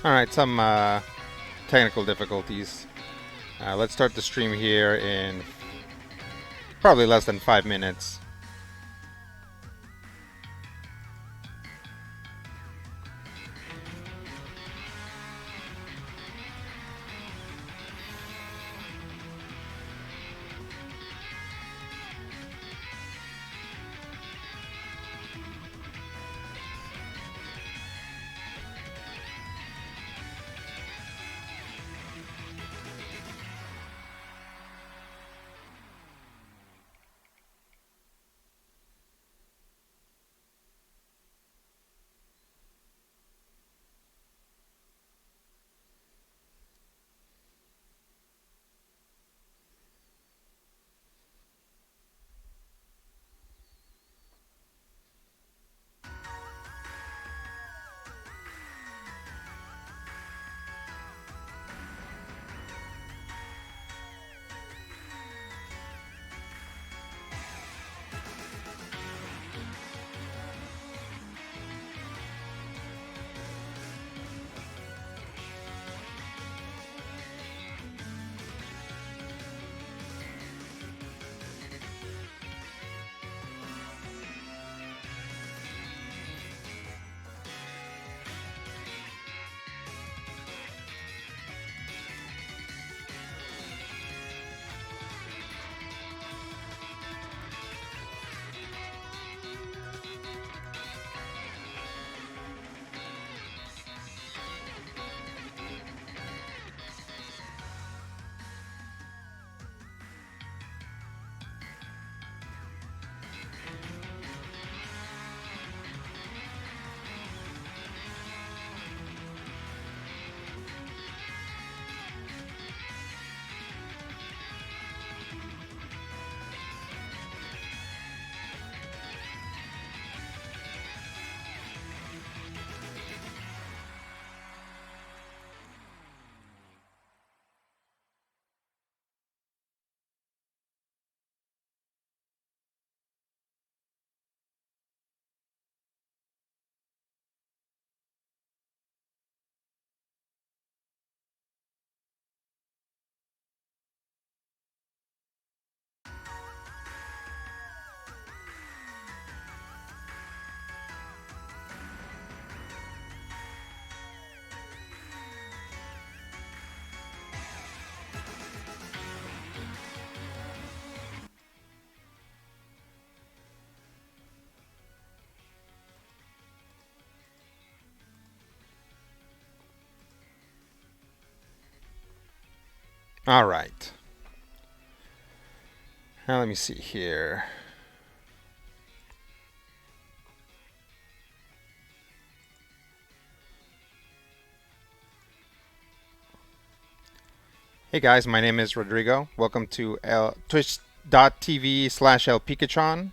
Alright, some technical difficulties. Let's start the stream here in probably less than 5 minutes. Alright. Now let me see here. Hey guys, my name is Rodrigo. Welcome to twitch.tv/lpikachon.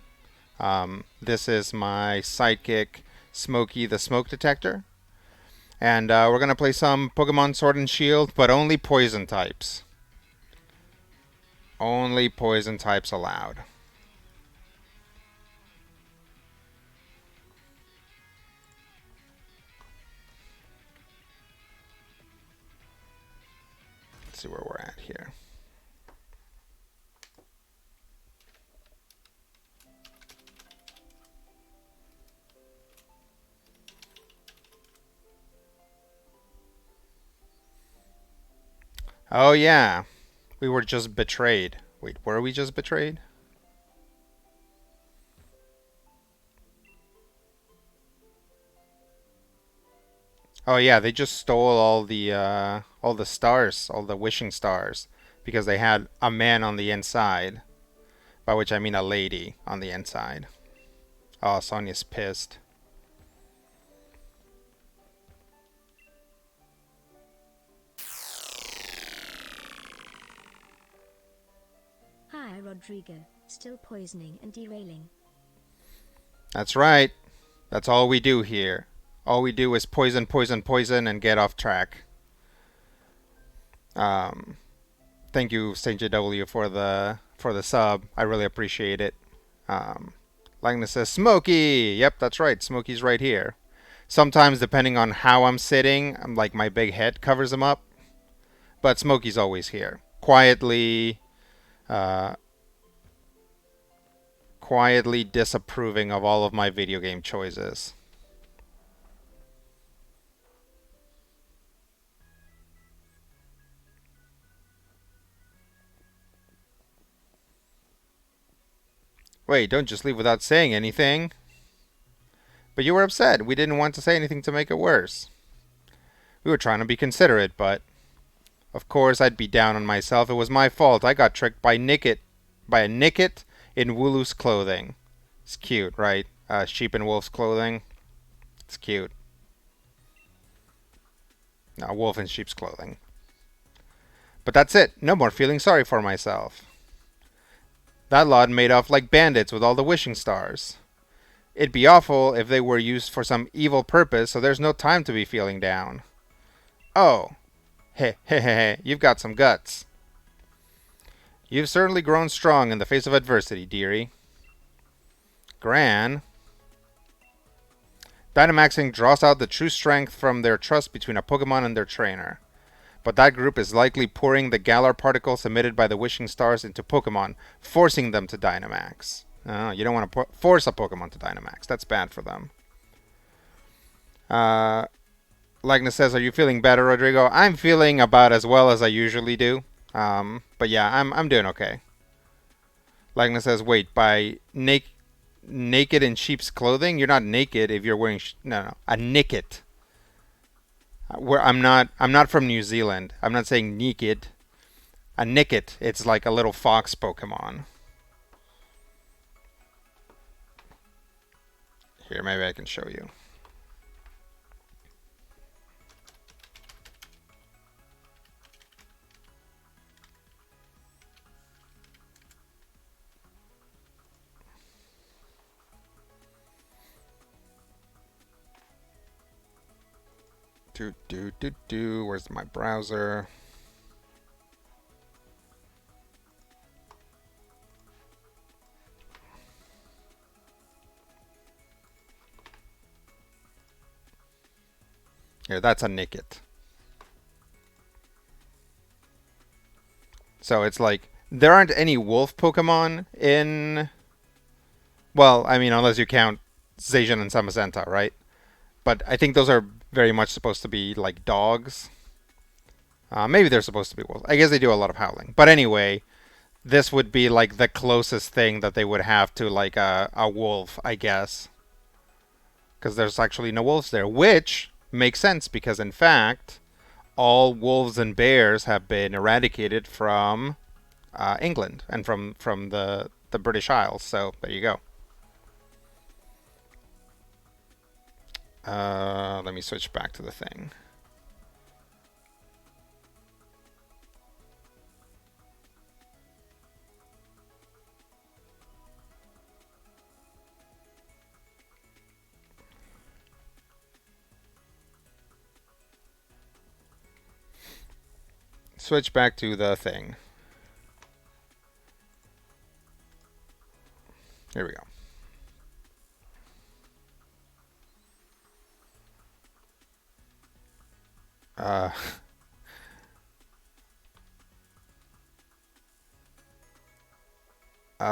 This is my sidekick, Smokey the Smoke Detector. And we're going to play some Pokemon Sword and Shield, but only poison types. Only poison types allowed. Let's see where we're at here. Oh yeah, we were just betrayed. Wait, were we just betrayed? Oh yeah, they just stole all the stars, all the wishing stars, because they had a man on the inside, by which I mean a lady on the inside. Oh, Sonia's pissed. Hi, Rodrigo. Still poisoning and derailing. That's right. That's all we do here. All we do is poison, poison, poison, and get off track. Thank you, Saint JW, for the sub. I really appreciate it. Langna says Smokey. Yep, that's right. Smokey's right here. Sometimes, depending on how I'm sitting, I'm like my big head covers them up. But Smokey's always here, uh, quietly disapproving of all of my video game choices. Wait, don't just leave without saying anything. But you were upset. We didn't want to say anything to make it worse. We were trying to be considerate, but of course I'd be down on myself. It was my fault. I got tricked by a Nicket in Wooloo's clothing. It's cute, right? Sheep in wolf's clothing. It's cute. No, wolf in sheep's clothing. But that's it. No more feeling sorry for myself. That lot made off like bandits with all the wishing stars. It'd be awful if they were used for some evil purpose, so there's no time to be feeling down. Oh, hey, you've got some guts. You've certainly grown strong in the face of adversity, dearie. Gran. Dynamaxing draws out the true strength from their trust between a Pokemon and their trainer. But that group is likely pouring the Galar particles emitted by the wishing stars into Pokemon, forcing them to Dynamax. You don't want to force a Pokemon to Dynamax. That's bad for them. Likeness says, "Are you feeling better, Rodrigo?" I'm feeling about as well as I usually do. But yeah, I'm doing okay. Likeness says, "Wait, by naked in sheep's clothing? You're not naked if you're wearing no, a nicket." Where I'm not from New Zealand. I'm not saying naked. A nicket. It's like a little fox Pokemon. Here, maybe I can show you. Where's my browser? Here, that's a Nickit. So it's like there aren't any wolf Pokemon in. Well, I mean, unless you count Zacian and Samazenta, right? But I think those are very much supposed to be like dogs. Maybe they're supposed to be wolves. I guess they do a lot of howling. But anyway, this would be like the closest thing that they would have to like a wolf, I guess. Because there's actually no wolves there, which makes sense because in fact, all wolves and bears have been eradicated from England and from the British Isles. So there you go. Let me switch back to the thing. Switch back to the thing. Here we go.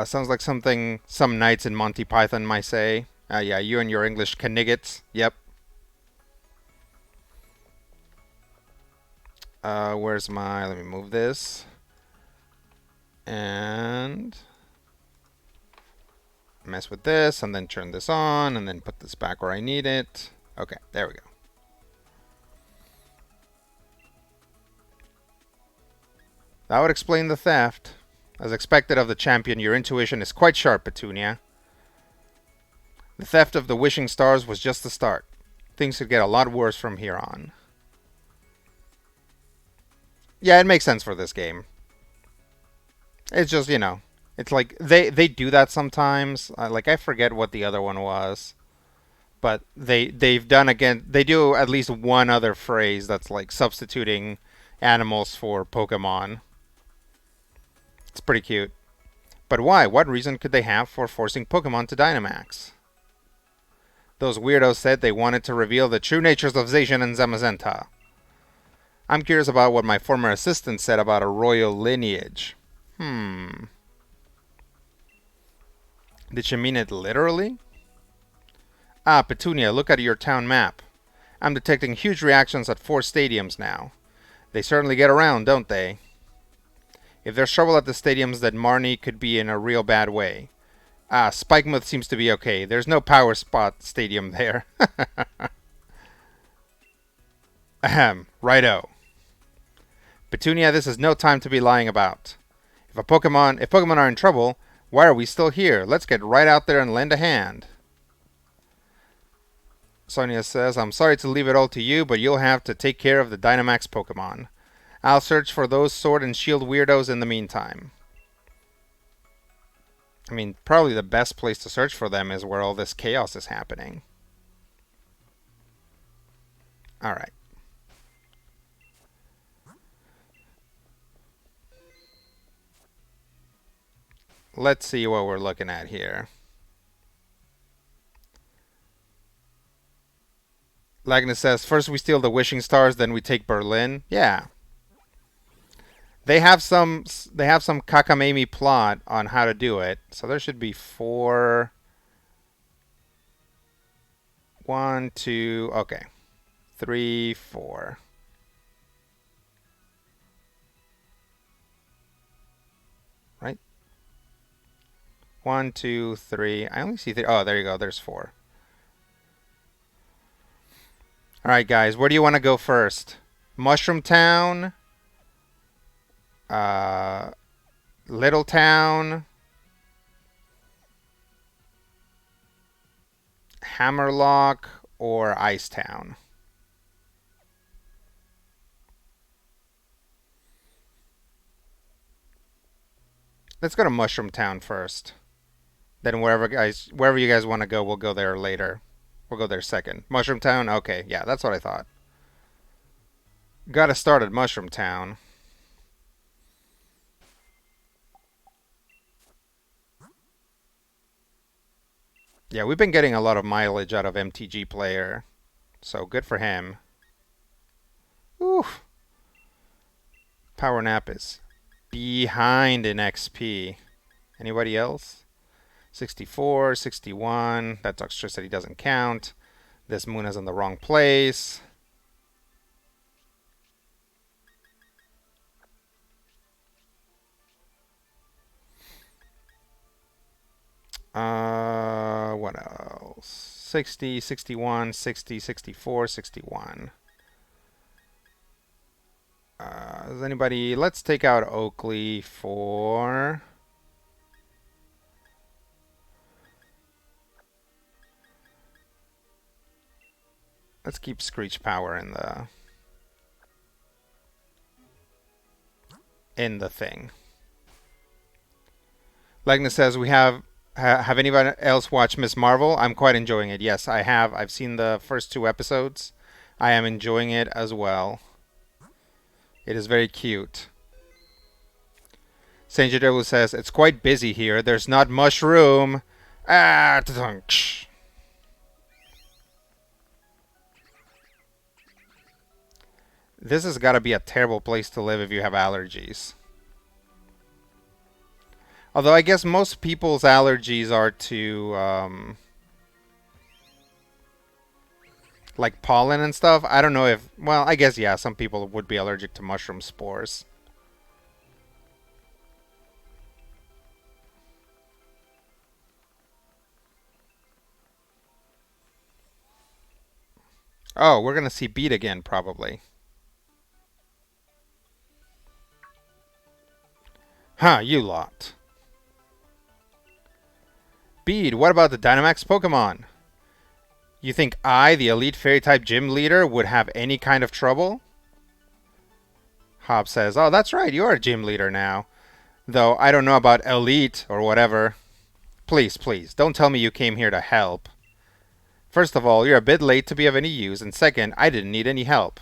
Sounds like something some knights in Monty Python might say. Yeah, you and your English caniggets. Yep. Where's my... Let me move this. And... mess with this, and then turn this on, and then put this back where I need it. Okay, there we go. That would explain the theft. As expected of the champion, your intuition is quite sharp, Petunia. The theft of the wishing stars was just the start. Things could get a lot worse from here on. Yeah, it makes sense for this game. It's just, you know, it's like they do that sometimes. Like I forget what the other one was, but they've done again. They do at least one other phrase that's like substituting animals for Pokemon. It's pretty cute. But why? What reason could they have for forcing Pokemon to Dynamax? Those weirdos said they wanted to reveal the true natures of Zacian and Zamazenta. I'm curious about what my former assistant said about a royal lineage. Did she mean it literally? Ah, Petunia, look at your town map. I'm detecting huge reactions at 4 stadiums now. They certainly get around, don't they? If there's trouble at the stadiums, then Marnie could be in a real bad way. Ah, Spikemouth seems to be okay. There's no power spot stadium there. Ahem, righto. Petunia, this is no time to be lying about. If Pokemon are in trouble, why are we still here? Let's get right out there and lend a hand. Sonia says, I'm sorry to leave it all to you, but you'll have to take care of the Dynamax Pokemon. I'll search for those Sword and Shield weirdos in the meantime. I mean, probably the best place to search for them is where all this chaos is happening. Alright. Let's see what we're looking at here. Lagnus says, first we steal the Wishing Stars, then we take Berlin. Yeah. They have some cockamamie plot on how to do it. So there should be 4. 1, 2, okay. 3, 4. Right? 1, 2, 3. I only see 3. Oh, there you go. There's 4. Alright, guys. Where do you want to go first? Mushroom Town? Little Town? Hammerlock? Or Ice Town? Let's go to Mushroom Town first. Then wherever you guys want to go, we'll go there later. We'll go there second. Mushroom Town? Okay, yeah, that's what I thought. Gotta start at Mushroom Town. Yeah, we've been getting a lot of mileage out of MTG Player. So good for him. Oof. Power Nap is behind in XP. Anybody else? 64, 61. That Toxtricity doesn't count. This moon is in the wrong place. What else? 60, 61, 60, 64, 61. Does anybody... Let's take out Oakley for... Let's keep Screech Power in the thing. Lagnus says, we have anybody else watched Miss Marvel? I'm quite enjoying it. Yes, I have. I've seen the first 2 episodes. I am enjoying it as well. It is very cute. Saint Jadelu says, it's quite busy here. There's not much room. Ah, this has got to be a terrible place to live if you have allergies. Although I guess most people's allergies are to like pollen and stuff. I don't know if... Well, I guess, yeah, some people would be allergic to mushroom spores. Oh, we're going to see Beat again, probably. Huh, you lot. Bead, what about the Dynamax Pokemon? You think I, the Elite Fairy-type gym leader, would have any kind of trouble? Hob says, oh, that's right, you're a gym leader now. Though I don't know about Elite or whatever. Please, please, don't tell me you came here to help. First of all, you're a bit late to be of any use, and second, I didn't need any help.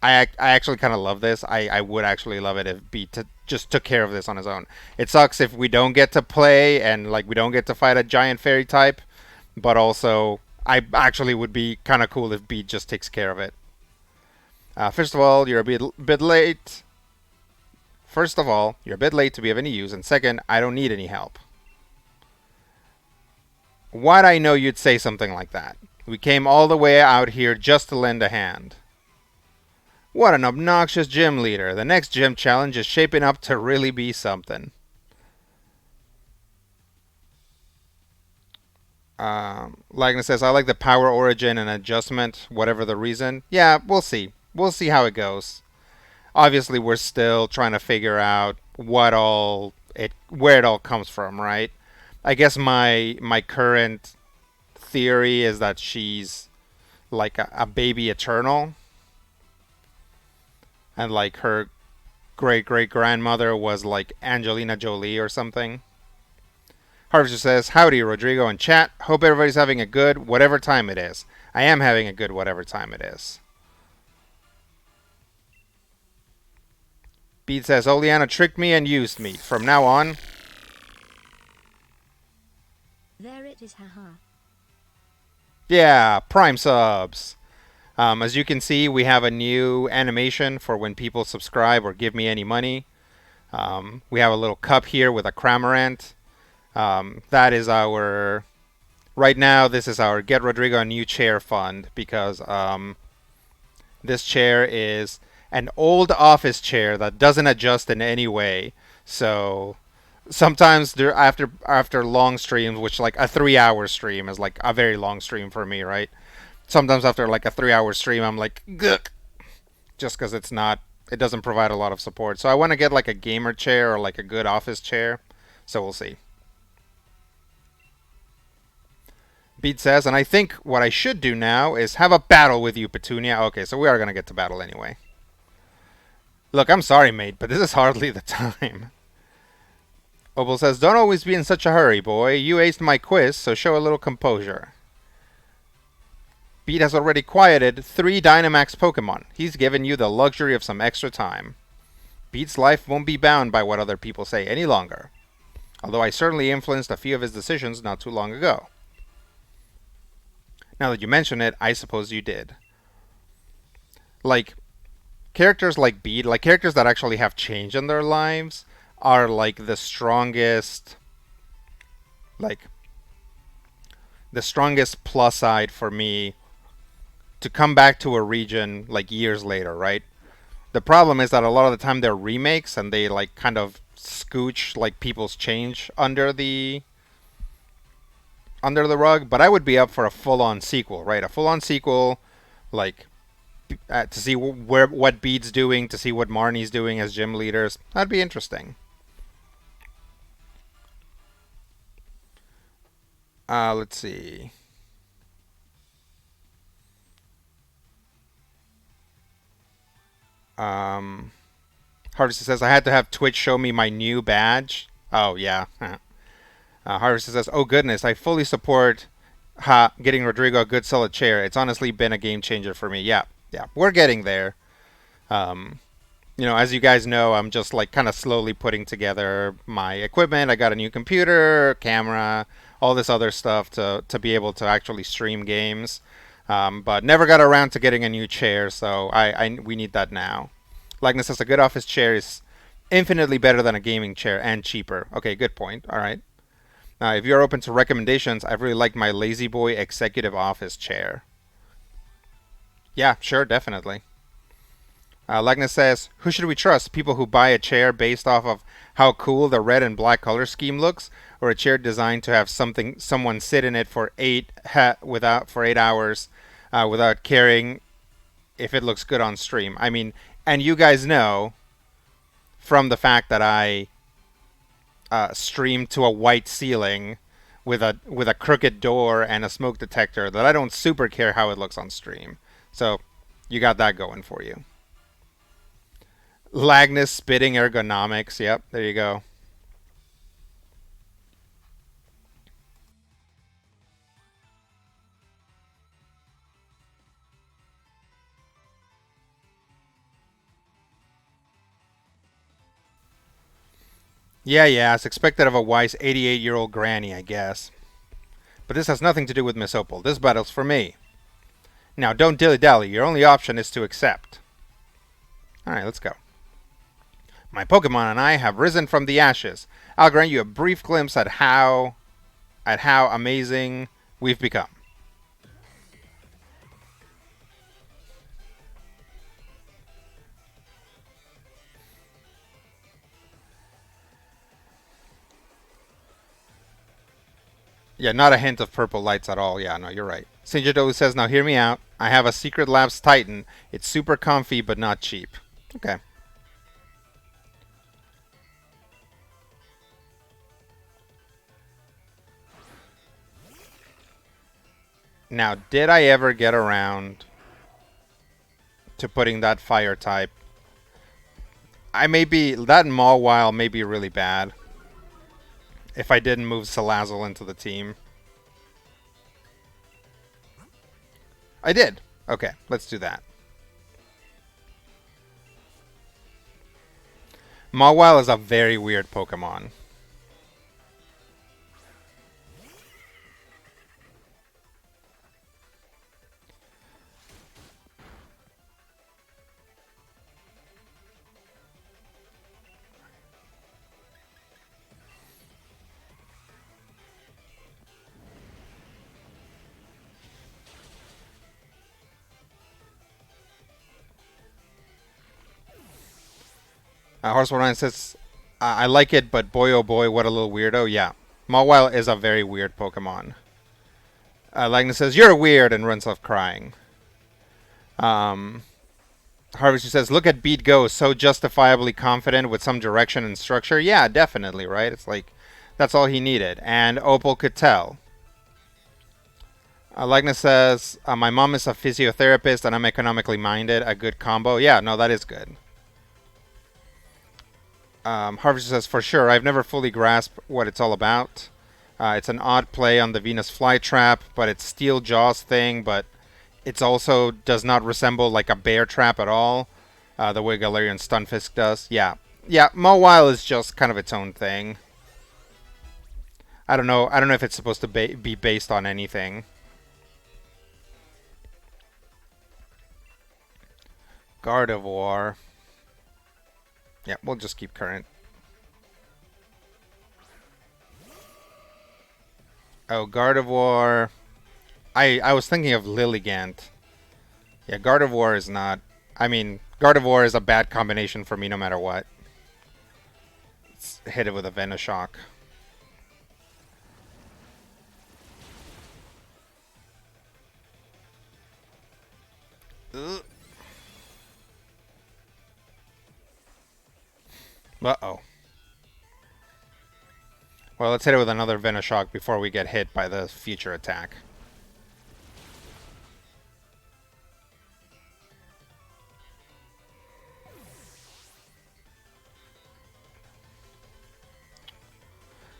I actually kind of love this. I would actually love it if Beat just took care of this on his own. It sucks if we don't get to play and like we don't get to fight a giant fairy type, but also I actually would be kind of cool if Beat just takes care of it. First of all, you're a bit late. First of all, you're a bit late to be of any use, and second, I don't need any help. Why'd I know you'd say something like that? We came all the way out here just to lend a hand. What an obnoxious gym leader. The next gym challenge is shaping up to really be something. Lagna says, I like the power origin and adjustment, whatever the reason. Yeah, we'll see. We'll see how it goes. Obviously, we're still trying to figure out where it all comes from, right? I guess my current theory is that she's like a baby eternal, and like her great great grandmother was like Angelina Jolie or something. Harvester says, Howdy, Rodrigo and chat. Hope everybody's having a good whatever time it is. I am having a good whatever time it is. Beat says, Oleana tricked me and used me. From now on. There it is, haha. Yeah, Prime subs. As you can see, we have a new animation for when people subscribe or give me any money. We have a little cup here with a Cramorant. That is our... Right now, this is our Get Rodrigo a New Chair Fund because this chair is an old office chair that doesn't adjust in any way. So sometimes after long streams, which like a 3-hour stream is like a very long stream for me, right? Sometimes after like a 3-hour stream, I'm like, Gugh! Just because it doesn't provide a lot of support. So I want to get like a gamer chair or like a good office chair. So we'll see. Beat says, and I think what I should do now is have a battle with you, Petunia. Okay, so we are going to get to battle anyway. Look, I'm sorry, mate, but this is hardly the time. Opal says, don't always be in such a hurry, boy. You aced my quiz, so show a little composure. Beat has already quieted 3 Dynamax Pokemon. He's given you the luxury of some extra time. Beat's life won't be bound by what other people say any longer. Although I certainly influenced a few of his decisions not too long ago. Now that you mention it, I suppose you did. Like, characters like Beat, like characters that actually have change in their lives, are like the strongest plus side for me to come back to a region like years later, right? The problem is that a lot of the time they're remakes and they like kind of scooch like people's change under the rug, but I would be up for a full-on sequel, right? A full-on sequel, like to see what Beat's doing, to see what Marnie's doing as gym leaders. That'd be interesting. Let's see. Harvester says, I had to have Twitch show me my new badge. Oh, yeah. Harvester says, oh goodness, I fully support getting Rodrigo a good solid chair. It's honestly been a game changer for me. Yeah, we're getting there. As you guys know, I'm just like kind of slowly putting together my equipment. I got a new computer, camera, all this other stuff to be able to actually stream games. But never got around to getting a new chair, so we need that now. Likeness says a good office chair is infinitely better than a gaming chair and cheaper. Okay, good point. All right. Now, if you're open to recommendations, I've really liked my Lazy Boy Executive Office chair. Yeah, sure, definitely. Lagna says, who should we trust? People who buy a chair based off of how cool the red and black color scheme looks, or a chair designed to have someone sit in it for 8 hours without caring if it looks good on stream? I mean, and you guys know from the fact that I stream to a white ceiling with a crooked door and a smoke detector that I don't super care how it looks on stream. So you got that going for you. Lagnus spitting ergonomics. Yep, there you go. Yeah, as expected of a wise 88-year-old granny, I guess. But this has nothing to do with Miss Opal. This battle's for me. Now, don't dilly-dally. Your only option is to accept. Alright, let's go. My Pokemon and I have risen from the ashes. I'll grant you a brief glimpse at how amazing we've become. Yeah, not a hint of purple lights at all. Yeah, no, you're right. Sinjado says, now hear me out. I have a Secret Labs Titan. It's super comfy, but not cheap. Okay. Now, did I ever get around to putting that fire type? That Mawile may be really bad if I didn't move Salazzle into the team. I did. Okay, let's do that. Mawile is a very weird Pokemon. Horseful Ryan says, I like it, but boy oh boy, what a little weirdo. Yeah, Mawile is a very weird Pokemon. Lagna says, you're weird, and runs off crying. Harvester says, look at Beat Go, so justifiably confident with some direction and structure. Yeah, definitely, right? It's like, that's all he needed. And Opal could tell. Lagna says, my mom is a physiotherapist and I'm economically minded. A good combo. Yeah, no, that is good. Harvester says, for sure, I've never fully grasped what it's all about. It's an odd play on the Venus flytrap, but it's Steel Jaws thing, but it also does not resemble like a bear trap at all, the way Galarian Stunfisk does. Yeah, Mawile is just kind of its own thing. I don't know if it's supposed to be based on anything. Gardevoir. Yeah, we'll just keep current. Oh, Gardevoir. I was thinking of Lilligant. Yeah, Gardevoir is not... I mean, Gardevoir is a bad combination for me no matter what. Let's hit it with a Venoshock. Ugh. Uh-oh. Well, let's hit it with another Venoshock before we get hit by the future attack.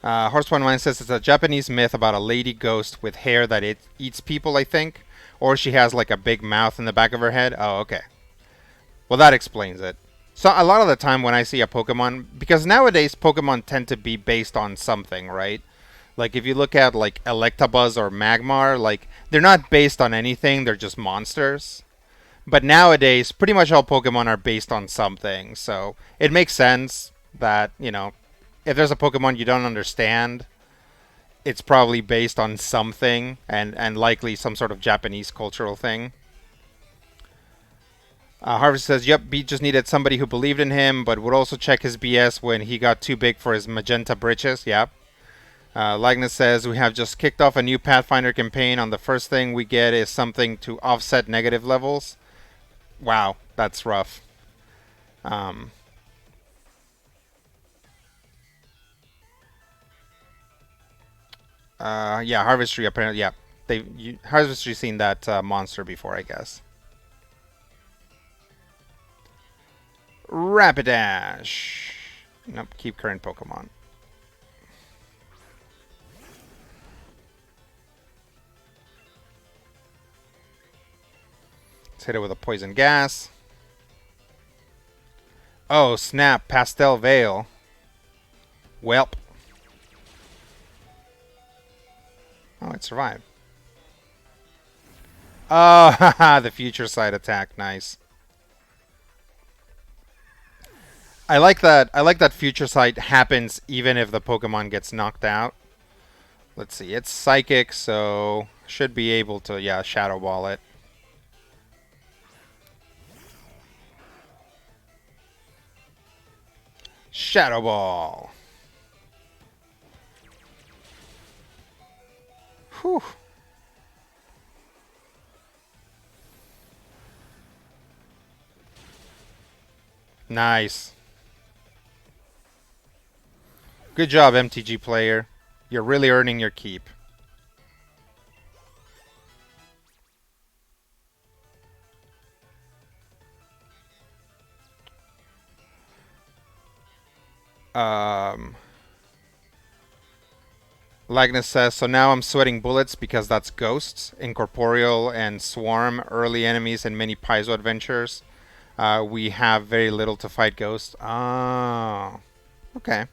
Horsepoint Mine says it's a Japanese myth about a lady ghost with hair that it eats people, I think. Or she has like a big mouth in the back of her head. Oh, okay. Well, that explains it. So a lot of the time when I see a Pokemon, because nowadays Pokemon tend to be based on something, right? Like if you look at like Electabuzz or Magmar, like they're not based on anything, they're just monsters. But nowadays, pretty much all Pokemon are based on something, so it makes sense that, you know, if there's a Pokemon you don't understand, it's probably based on something, and likely some sort of Japanese cultural thing. Harvey says, yep, Beat just needed somebody who believed in him, but would also check his BS when he got too big for his magenta britches. Yep. Lagnus says, we have just kicked off a new Pathfinder campaign. On the first thing we get is something to offset negative levels. Wow, that's rough. Yeah, Harvestry apparently, yeah. Harvestry seen that monster before, I guess. Rapidash. Nope, keep current Pokemon. Let's hit it with a Poison Gas. Oh, snap. Pastel Veil. Welp. Oh, it survived. Oh, haha, the future side attack. Nice. I like that. I like that future sight happens even if the Pokemon gets knocked out. Let's see. It's psychic, so should be able to, yeah, Shadow Ball it. Shadow Ball. Whew. Nice. Good job, MTG player. You're really earning your keep. Um, Lagnus says, so now I'm sweating bullets because that's Ghosts, Incorporeal, and Swarm, early enemies in many Paizo adventures. We have very little to fight Ghosts. Oh, okay.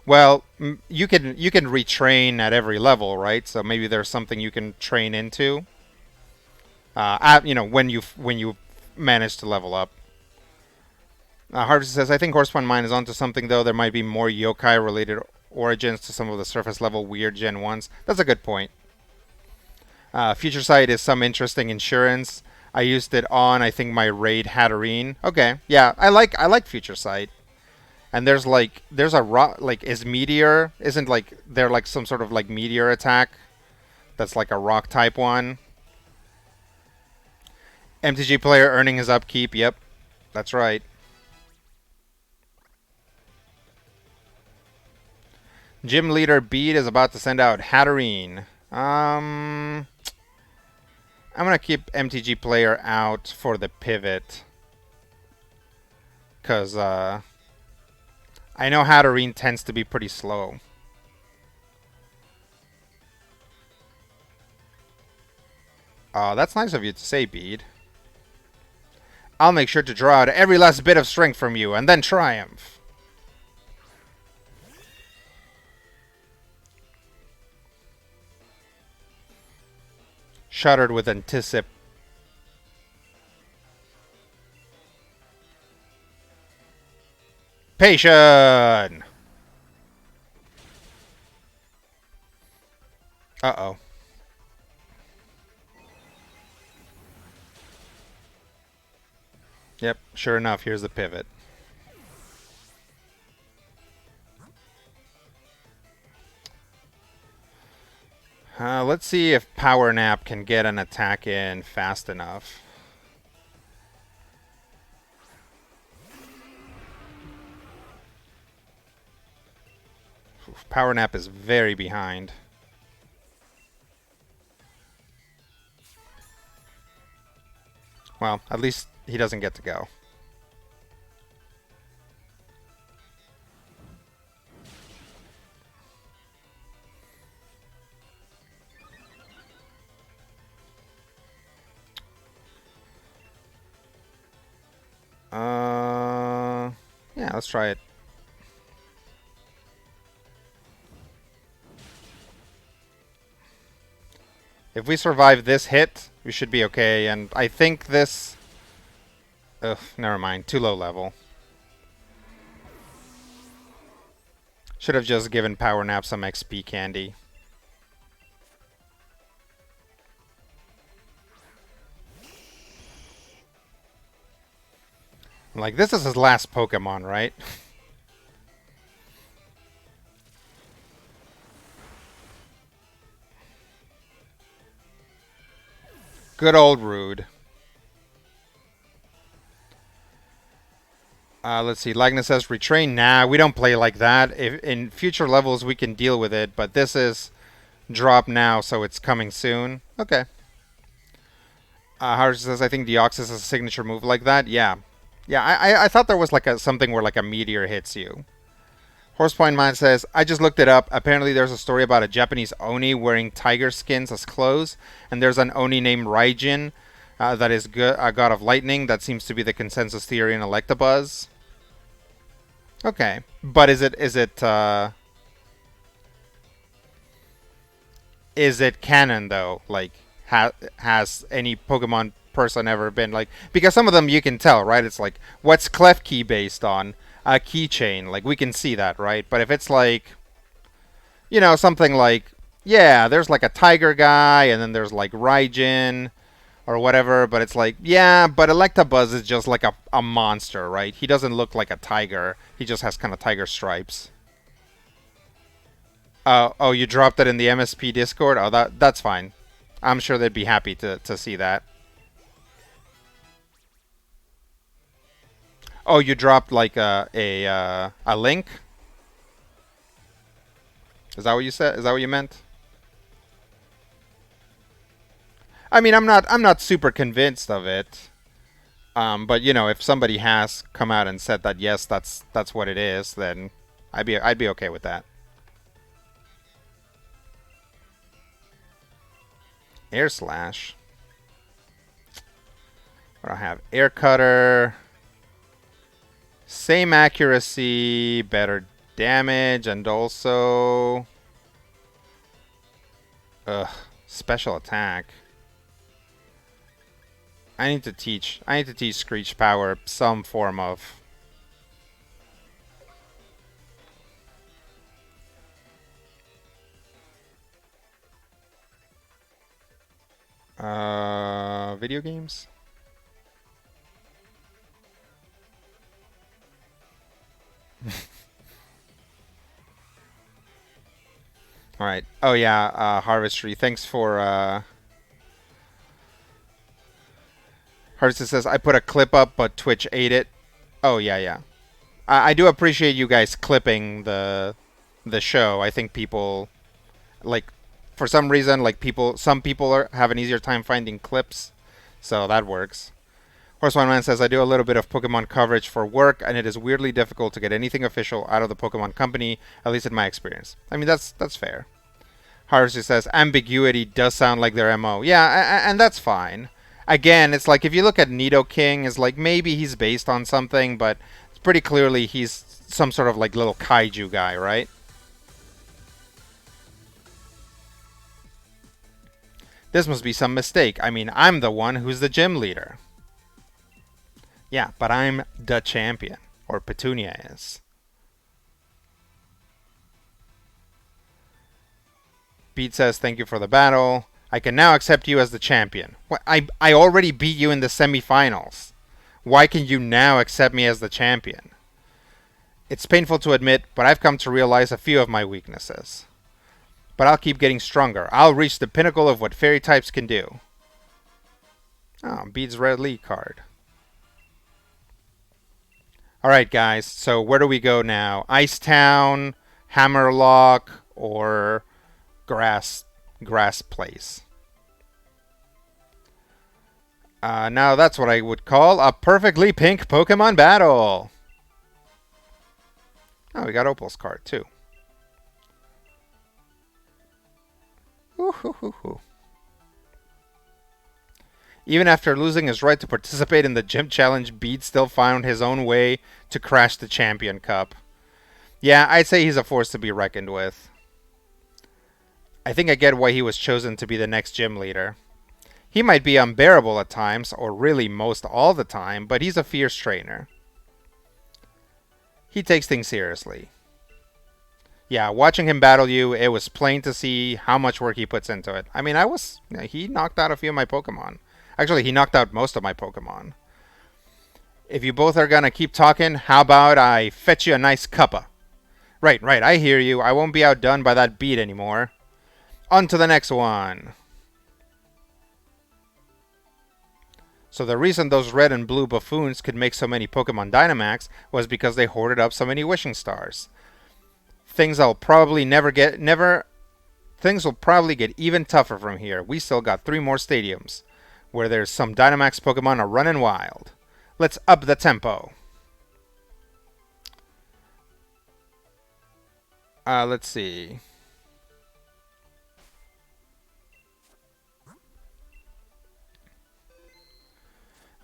Well, you can retrain at every level, right? So maybe there's something you can train into. When you manage to level up. Harvester says, I think Horsepoint Mine is onto something, though. There might be more yokai related origins to some of the surface level weird Gen 1s. That's a good point. Future Sight is some interesting insurance. I used it on, I think, my raid Hatterene. Okay, yeah, I like Future Sight. And there's a rock, like, is Meteor, isn't like, there like some sort of like Meteor attack that's like a rock type one. MTG player earning his upkeep, yep, that's right. Gym leader Beat is about to send out Hatterene. I'm gonna keep MTG player out for the pivot. Cause I know Hatterene tends to be pretty slow. That's nice of you to say, Bead. I'll make sure to draw out every last bit of strength from you, and then triumph. Shuddered with anticipation. Uh-oh. Yep, sure enough, here's the pivot. Let's see if Power Nap can get an attack in fast enough. Oof, Power Nap is very behind. Well, at least he doesn't get to go. Yeah, let's try it. If we survive this hit, we should be okay. And I think this... Ugh, never mind. Too low level. Should have just given Power Nap some XP candy. Like, this is his last Pokemon, right? Good old Rude. Let's see. Lagna says, retrain. Nah, we don't play like that. If in future levels, we can deal with it. But this is drop now, so it's coming soon. Okay. Harsh says, I think Deoxys is a signature move like that. Yeah. Yeah, I thought there was like something where like a meteor hits you. Horsepoint Mind says, I just looked it up. Apparently there's a story about a Japanese Oni wearing tiger skins as clothes. And there's an Oni named Raijin that is a god of lightning. That seems to be the consensus theory in Electabuzz. Okay. But is it is it canon though? Like, has any Pokemon person ever been like? Because some of them you can tell, right? It's like, what's Klefki based on? A keychain. Like we can see that, right? But if it's like, something like, yeah, there's like a tiger guy, and then there's like Raijin or whatever, but it's like, yeah, but Electabuzz is just like a monster, right? He doesn't look like a tiger. He just has kind of tiger stripes. Oh, you dropped it in the MSP Discord? Oh, that's fine. I'm sure they'd be happy to see that. Oh, you dropped like a link? Is that what you said? Is that what you meant? I mean, I'm not super convinced of it. But if somebody has come out and said that yes, that's what it is, then I'd be okay with that. Air slash. I have air cutter. Same accuracy, better damage, and also special attack. I need to teach Screech Power some form of video games. All right. Oh yeah, Harvestry. Thanks for Harvester says I put a clip up, but Twitch ate it. Oh yeah, yeah. I do appreciate you guys clipping the show. I think people like for some reason like some people have an easier time finding clips, so that works. Horse One Man says I do a little bit of Pokemon coverage for work, and it is weirdly difficult to get anything official out of the Pokemon Company, at least in my experience. I mean that's fair. Harvester says ambiguity does sound like their MO. Yeah, and that's fine. Again, it's like if you look at Nidoking, it's like maybe he's based on something, but it's pretty clearly he's some sort of like little kaiju guy, right? This must be some mistake. I mean, I'm the one who's the gym leader. Yeah, but I'm the champion. Or Petunia is. Beat says, thank you for the battle. I can now accept you as the champion. What? I already beat you in the semifinals. Why can you now accept me as the champion? It's painful to admit, but I've come to realize a few of my weaknesses. But I'll keep getting stronger. I'll reach the pinnacle of what fairy types can do. Oh, Beat's Red League card. Alright guys, so where do we go now? Ice Town, Hammerlock, or Grass Place? Now that's what I would call a perfectly pink Pokemon battle. Oh, we got Opal's card too. Ooh. Even after losing his right to participate in the gym challenge, Beat still found his own way to crash the Champion Cup. Yeah, I'd say he's a force to be reckoned with. I think I get why he was chosen to be the next gym leader. He might be unbearable at times, or really most all the time, but he's a fierce trainer. He takes things seriously. Yeah, watching him battle you, it was plain to see how much work he puts into it. I mean, he knocked out a few of my Pokemon. Actually, he knocked out most of my Pokemon. If you both are gonna keep talking, how about I fetch you a nice cuppa? Right, I hear you. I won't be outdone by that Beat anymore. On to the next one. So the reason those red and blue buffoons could make so many Pokemon Dynamax was because they hoarded up so many wishing stars. Things will probably get even tougher from here. We still got 3 more stadiums where there's some Dynamax Pokemon are running wild. Let's up the tempo. Let's see.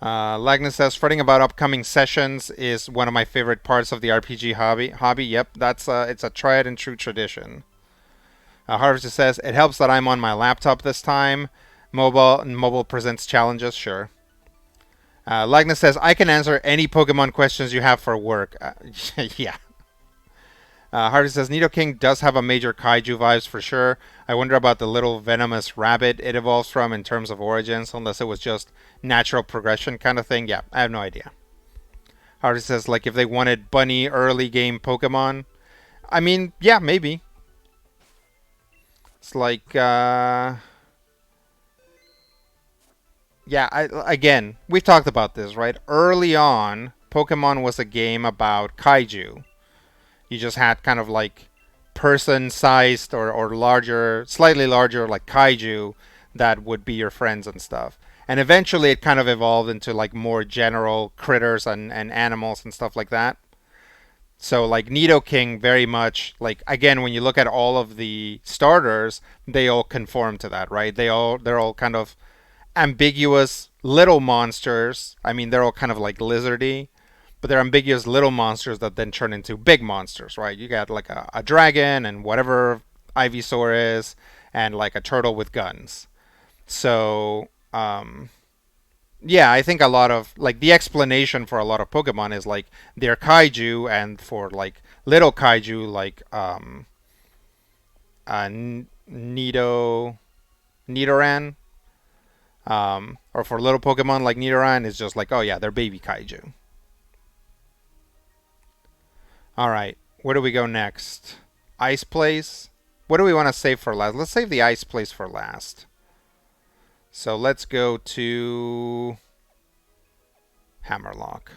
Lagnus says, fretting about upcoming sessions is one of my favorite parts of the RPG hobby. Yep, it's a tried and true tradition. Harvester says, it helps that I'm on my laptop this time. Mobile presents challenges, sure. Likeness says, I can answer any Pokemon questions you have for work. Yeah. Harvey says, Nidoking does have a major kaiju vibes for sure. I wonder about the little venomous rabbit it evolves from in terms of origins, unless it was just natural progression kind of thing. Yeah, I have no idea. Harvey says, like, if they wanted bunny early game Pokemon. I mean, yeah, maybe. It's like, yeah, again, we've talked about this, right? Early on, Pokemon was a game about kaiju. You just had kind of like person-sized or larger, slightly larger, like kaiju that would be your friends and stuff. And eventually, it kind of evolved into like more general critters and animals and stuff like that. So like Nidoking very much like again when you look at all of the starters, they all conform to that, right? They're all kind of ambiguous little monsters. I mean, they're all kind of like lizardy, but they're ambiguous little monsters that then turn into big monsters, right? You got like a dragon and whatever Ivysaur is, and like a turtle with guns. So, yeah, I think a lot of like the explanation for a lot of Pokemon is like they're kaiju, and for like little kaiju like Nidoran, or for little Pokemon like Nidoran is just like, oh yeah, they're baby kaiju. All right, where do we go next? Ice Place. What do we want to save for last? Let's save the Ice Place for last. So let's go to Hammerlock.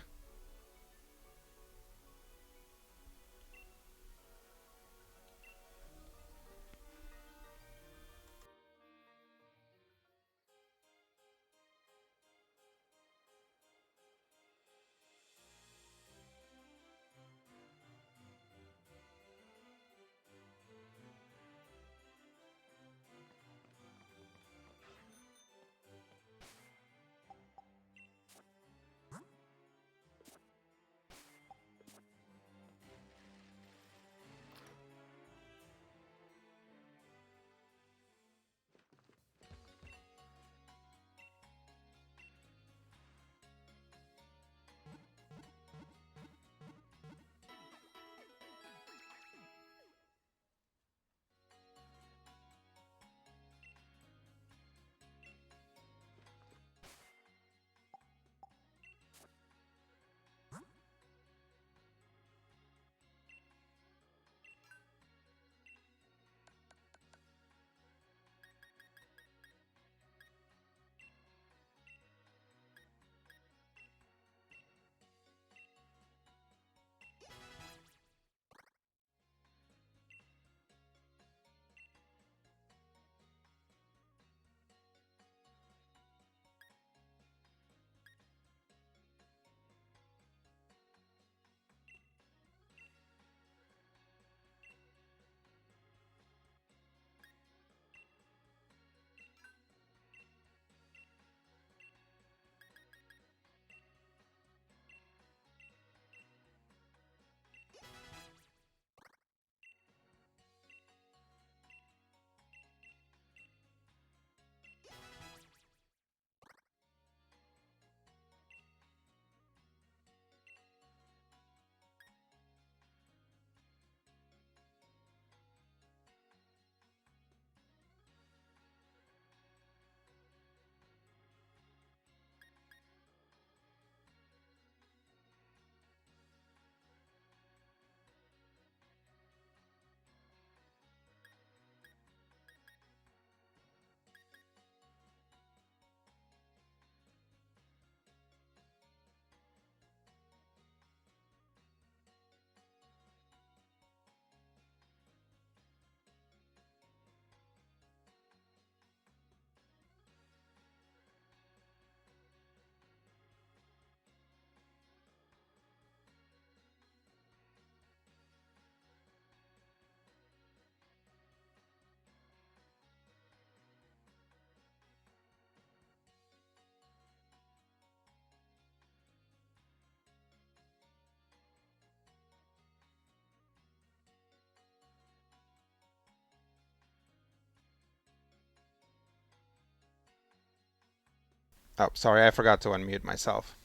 Oh, sorry, I forgot to unmute myself.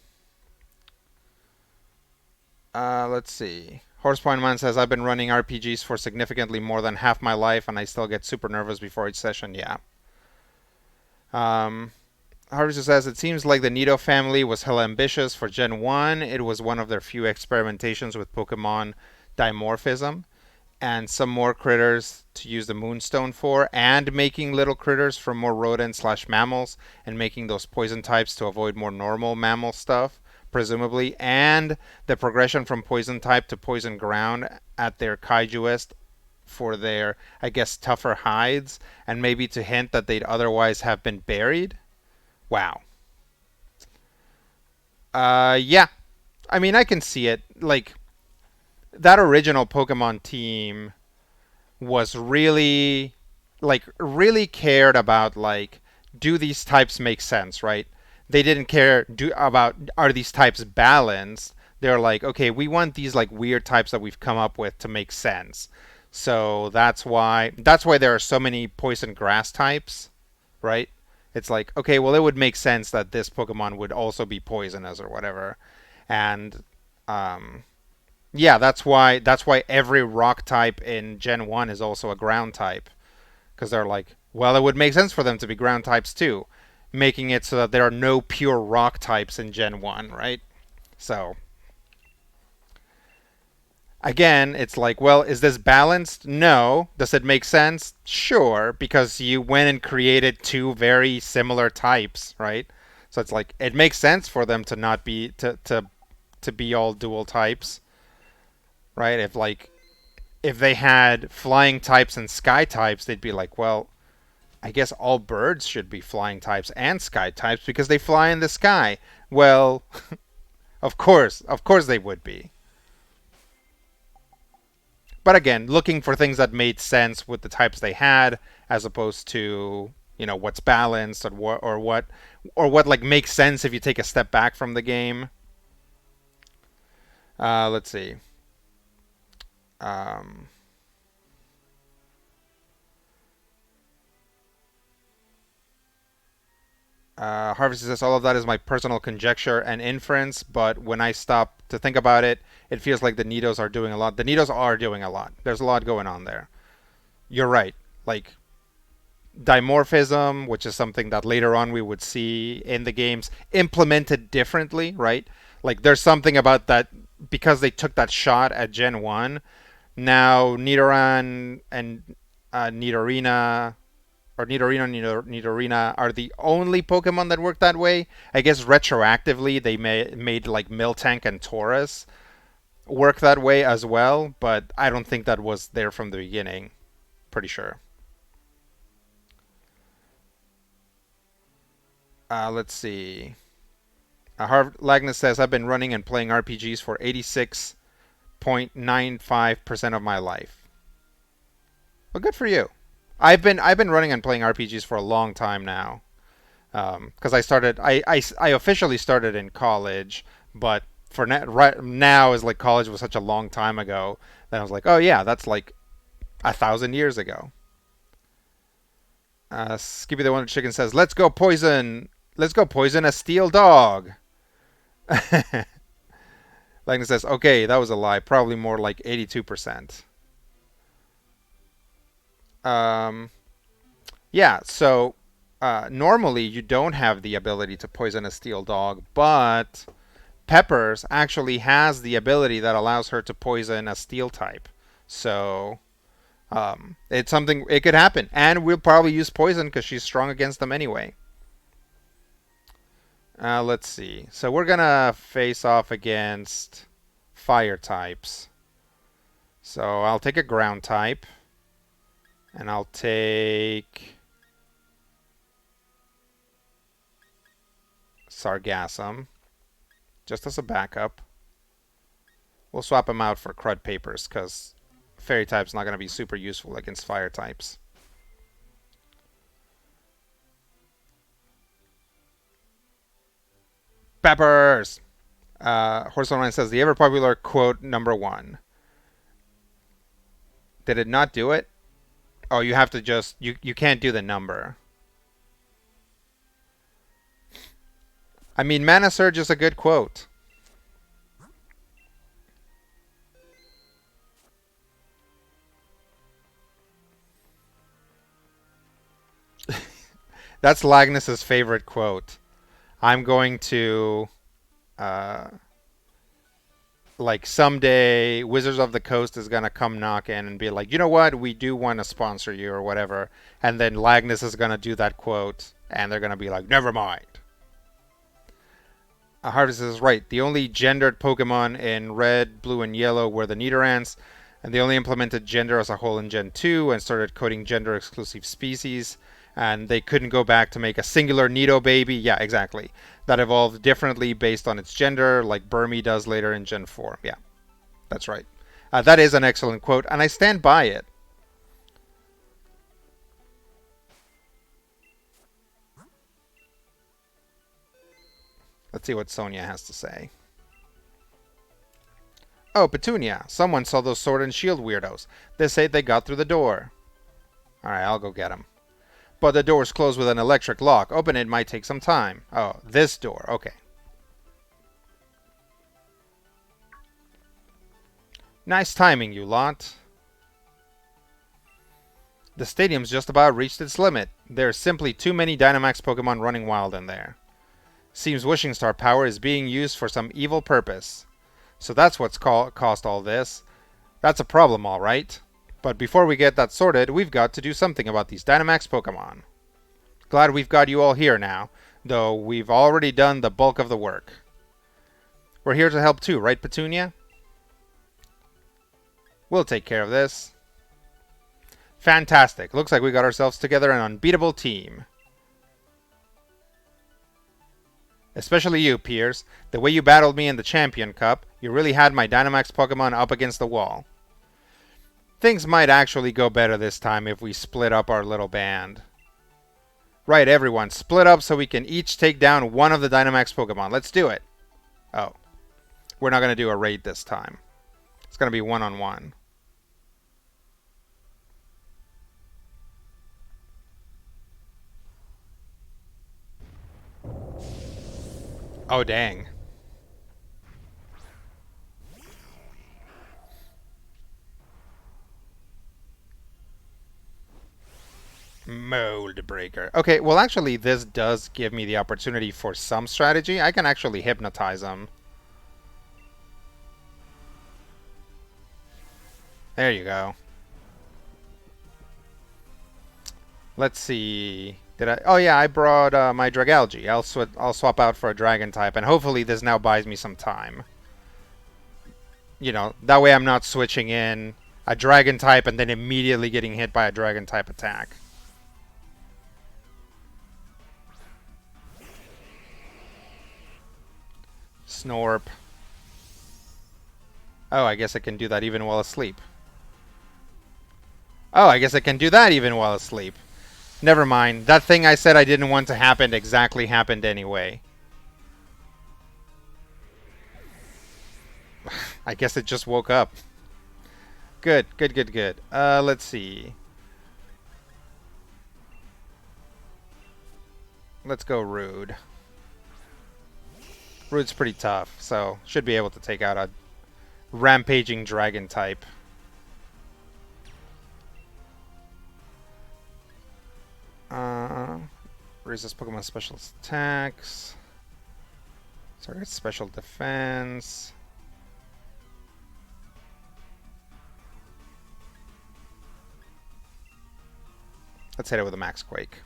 Let's see. Horsepointman says, I've been running RPGs for significantly more than half my life, and I still get super nervous before each session. Yeah. Um, Harvester says, it seems like the Nido family was hella ambitious for Gen 1. It was one of their few experimentations with Pokemon dimorphism, and some more critters to use the Moonstone for, and making little critters from more rodents slash mammals, and making those poison types to avoid more normal mammal stuff, presumably, and the progression from poison type to poison ground at their Kaijuest for their, I guess, tougher hides, and maybe to hint that they'd otherwise have been buried. Wow. Yeah. I mean, I can see it. Like, that original Pokemon team was really really cared about, like, do these types make sense, right? They didn't care do about are these types balanced. They're like, okay, we want these like weird types that we've come up with to make sense. So that's why there are so many poison grass types, right? It's like, okay, well, it would make sense that this Pokemon would also be poisonous or whatever. And um yeah, that's why every rock type in Gen 1 is also a ground type, because they're like, well, it would make sense for them to be ground types too, making it so that there are no pure rock types in Gen 1, right? So, again, it's like, well, is this balanced? No. Does it make sense? Sure, because you went and created two very similar types, right? So it's like it makes sense for them to not be to be all dual types, right? If they had flying types and sky types, they'd be like, well, I guess all birds should be flying types and sky types because they fly in the sky. Well, of course they would be. But again, looking for things that made sense with the types they had, as opposed to, what's balanced, or what like makes sense if you take a step back from the game. Let's see. Um, Harvest says all of that is my personal conjecture and inference, but when I stop to think about it, it feels like the Nidos are doing a lot. The Nidos are doing a lot. There's a lot going on there. You're right. Like dimorphism, which is something that later on we would see in the games implemented differently, right? Like there's something about that because they took that shot at Gen 1. Now Nidoran and Nidorina or Nidorina are the only Pokemon that work that way. I guess retroactively they made like Miltank and Taurus work that way as well, but I don't think that was there from the beginning. Pretty sure. Let's see. Lagnus says I've been running and playing RPGs for 86.95% of my life. Well, good for you. I've been running and playing RPGs for a long time now. Because I officially started in college, but for right now is like college was such a long time ago that I was like, oh yeah, that's like 1,000 years ago. Skippy the Wonder Chicken says, let's go poison a steel dog." Lightning says, okay, that was a lie. Probably more like 82%. Um, yeah, so normally you don't have the ability to poison a steel dog, but Peppers actually has the ability that allows her to poison a steel type. So it's something, it could happen. And we'll probably use poison because she's strong against them anyway. Let's see. So we're going to face off against fire types. So I'll take a ground type. And I'll take Sargassum, just as a backup. We'll swap them out for Crud Papers, because Fairy type's not going to be super useful against Fire types. Peppers! Horse Online says, the ever popular quote number one. Did it not do it? Oh, you have to just, you can't do the number. I mean, Mana Surge is a good quote. That's Lagnus's favorite quote. I'm going to, uh, like, someday Wizards of the Coast is going to come knock in and be like, you know what, we do want to sponsor you or whatever. And then Lagnus is going to do that quote, and they're going to be like, never mind. Harvest is right. The only gendered Pokemon in red, blue, and yellow were the Nidorans, and they only implemented gender as a whole in Gen 2 and started coding gender exclusive species. And they couldn't go back to make a singular Nidobaby. Yeah, exactly. That evolved differently based on its gender, like Burmy does later in Gen 4. Yeah, that's right. That is an excellent quote, and I stand by it. Let's see what Sonia has to say. Oh, Petunia. Someone saw those sword and shield weirdos. They say they got through the door. Alright, I'll go get them. But the door's closed with an electric lock. Open it might take some time. Oh, this door. Okay. Nice timing, you lot. The stadium's just about reached its limit. There's simply too many Dynamax Pokemon running wild in there. Seems Wishing Star power is being used for some evil purpose. So that's what's caused all this. That's a problem, alright. But before we get that sorted, we've got to do something about these Dynamax Pokemon. Glad we've got you all here now, though we've already done the bulk of the work. We're here to help too, right, Petunia? We'll take care of this. Fantastic. Looks like we got ourselves together an unbeatable team. Especially you, Piers. The way you battled me in the Champion Cup, you really had my Dynamax Pokemon up against the wall. Things might actually go better this time if we split up our little band. Right, everyone, split up so we can each take down one of the Dynamax Pokemon. Let's do it. Oh. We're not going to do a raid this time. It's going to be one-on-one. Oh, dang. Mold Breaker. Okay, well, actually, this does give me the opportunity for some strategy. I can actually hypnotize him. There you go. Let's see. Did I? Oh yeah, I brought my Dragalge. I'll swap out for a Dragon type, and hopefully this now buys me some time. You know, that way I'm not switching in a Dragon type and then immediately getting hit by a Dragon type attack. Snorp. Oh, I guess I can do that even while asleep. Oh, I guess I can do that even while asleep. Never mind. That thing I said I didn't want to happen exactly happened anyway. I guess it just woke up. Good, good, good, good. Let's see. Let's go Rude. Rude's pretty tough, so should be able to take out a rampaging dragon type. Raises Pokemon special attacks. Target special defense. Let's hit it with a Max Quake.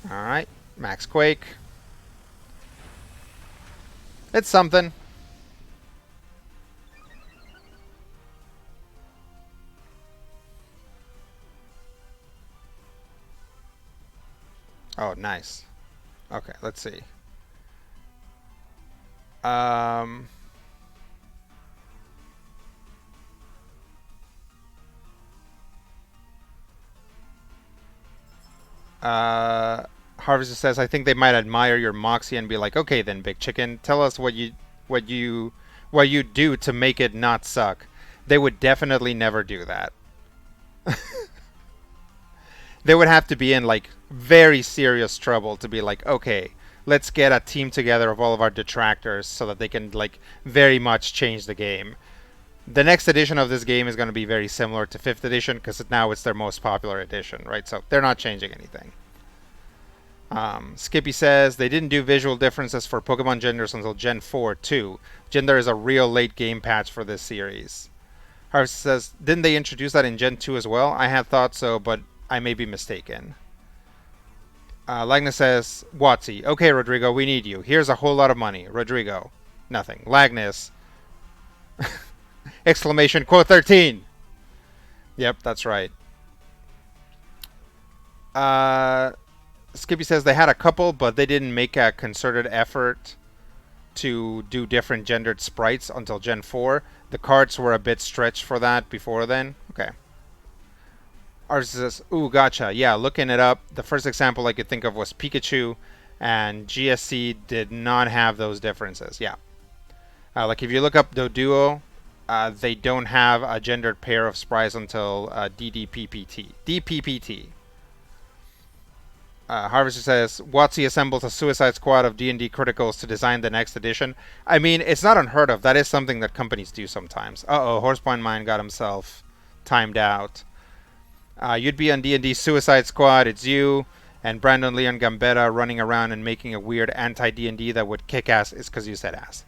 Alright, Max Quake. It's something. Oh, nice. Okay, let's see. Um, Uh, Harvester says, I think they might admire your moxie and be like, okay then, big chicken, tell us what you what you do to make it not suck. They would definitely never do that. They would have to be in like very serious trouble to be like, okay, let's get a team together of all of our detractors so that they can like very much change the game. The next edition of this game is going to be very similar to 5th edition because now it's their most popular edition, right? So they're not changing anything. Skippy says they didn't do visual differences for Pokemon genders until Gen 4 too. Gender is a real late game patch for this series. Harvest says, didn't they introduce that in Gen 2 as well? I had thought so, but I may be mistaken. Lagnus says, Watsy, okay, Rodrigo, we need you. Here's a whole lot of money. Rodrigo, nothing. Lagnus, exclamation quote 13. Yep, that's right. Skippy says they had a couple, but they didn't make a concerted effort to do different gendered sprites until Gen 4. The cards were a bit stretched for that before then. Okay. Ours says, ooh, gotcha. Yeah, looking it up, the first example I could think of was Pikachu, and GSC did not have those differences. Yeah. Like if you look up Doduo, they don't have a gendered pair of sprites until DDPPT. DPPT. Harvester says, Watsy assembles a suicide squad of D&D criticals to design the next edition. I mean, it's not unheard of. That is something that companies do sometimes. Uh-oh, Horsepoint Mine got himself timed out. You'd be on D&D Suicide Squad. It's you and Brandon Leon Gambetta running around and making a weird anti-D&D that would kick ass. It's because you said ass.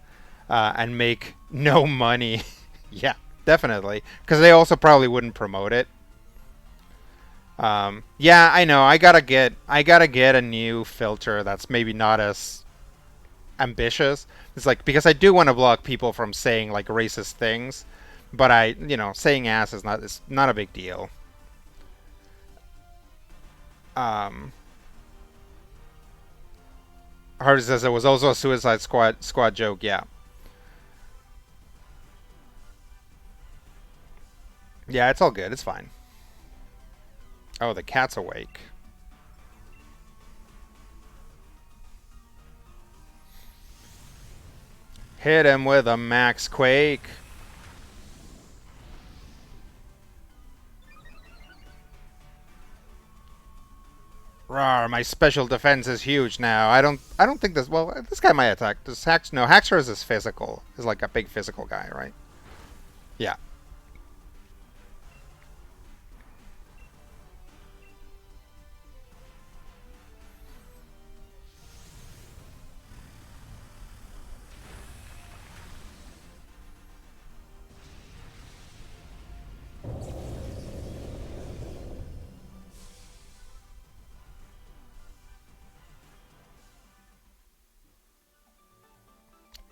And make no money. Yeah, definitely. Because they also probably wouldn't promote it. Yeah, I know. I gotta get a new filter that's maybe not as ambitious. It's like because I do want to block people from saying like racist things, but saying ass is not a big deal. Um, Harvey says it was also a Suicide Squad joke. Yeah, yeah, it's all good. It's fine. Oh, the cat's awake. Hit him with a Max Quake. Rawr, my special defense is huge now. I don't think this this guy might attack. Does Hax no Haxorus is physical. Is like a big physical guy, right? Yeah.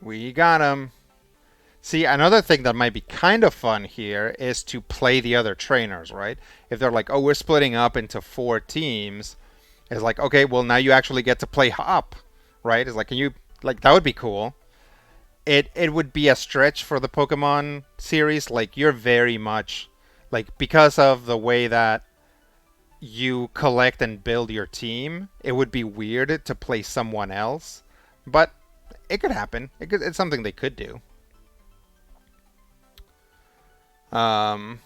We got him. See, another thing that might be kind of fun here is to play the other trainers, right? If they're like, oh, we're splitting up into 4 teams, it's like, okay, well, now you actually get to play Hop, right? It's like, can you, like, that would be cool. It would be a stretch for the Pokemon series. Like, you're very much, like, because of the way that you collect and build your team, it would be weird to play someone else. But it could happen. It's something they could do. Um,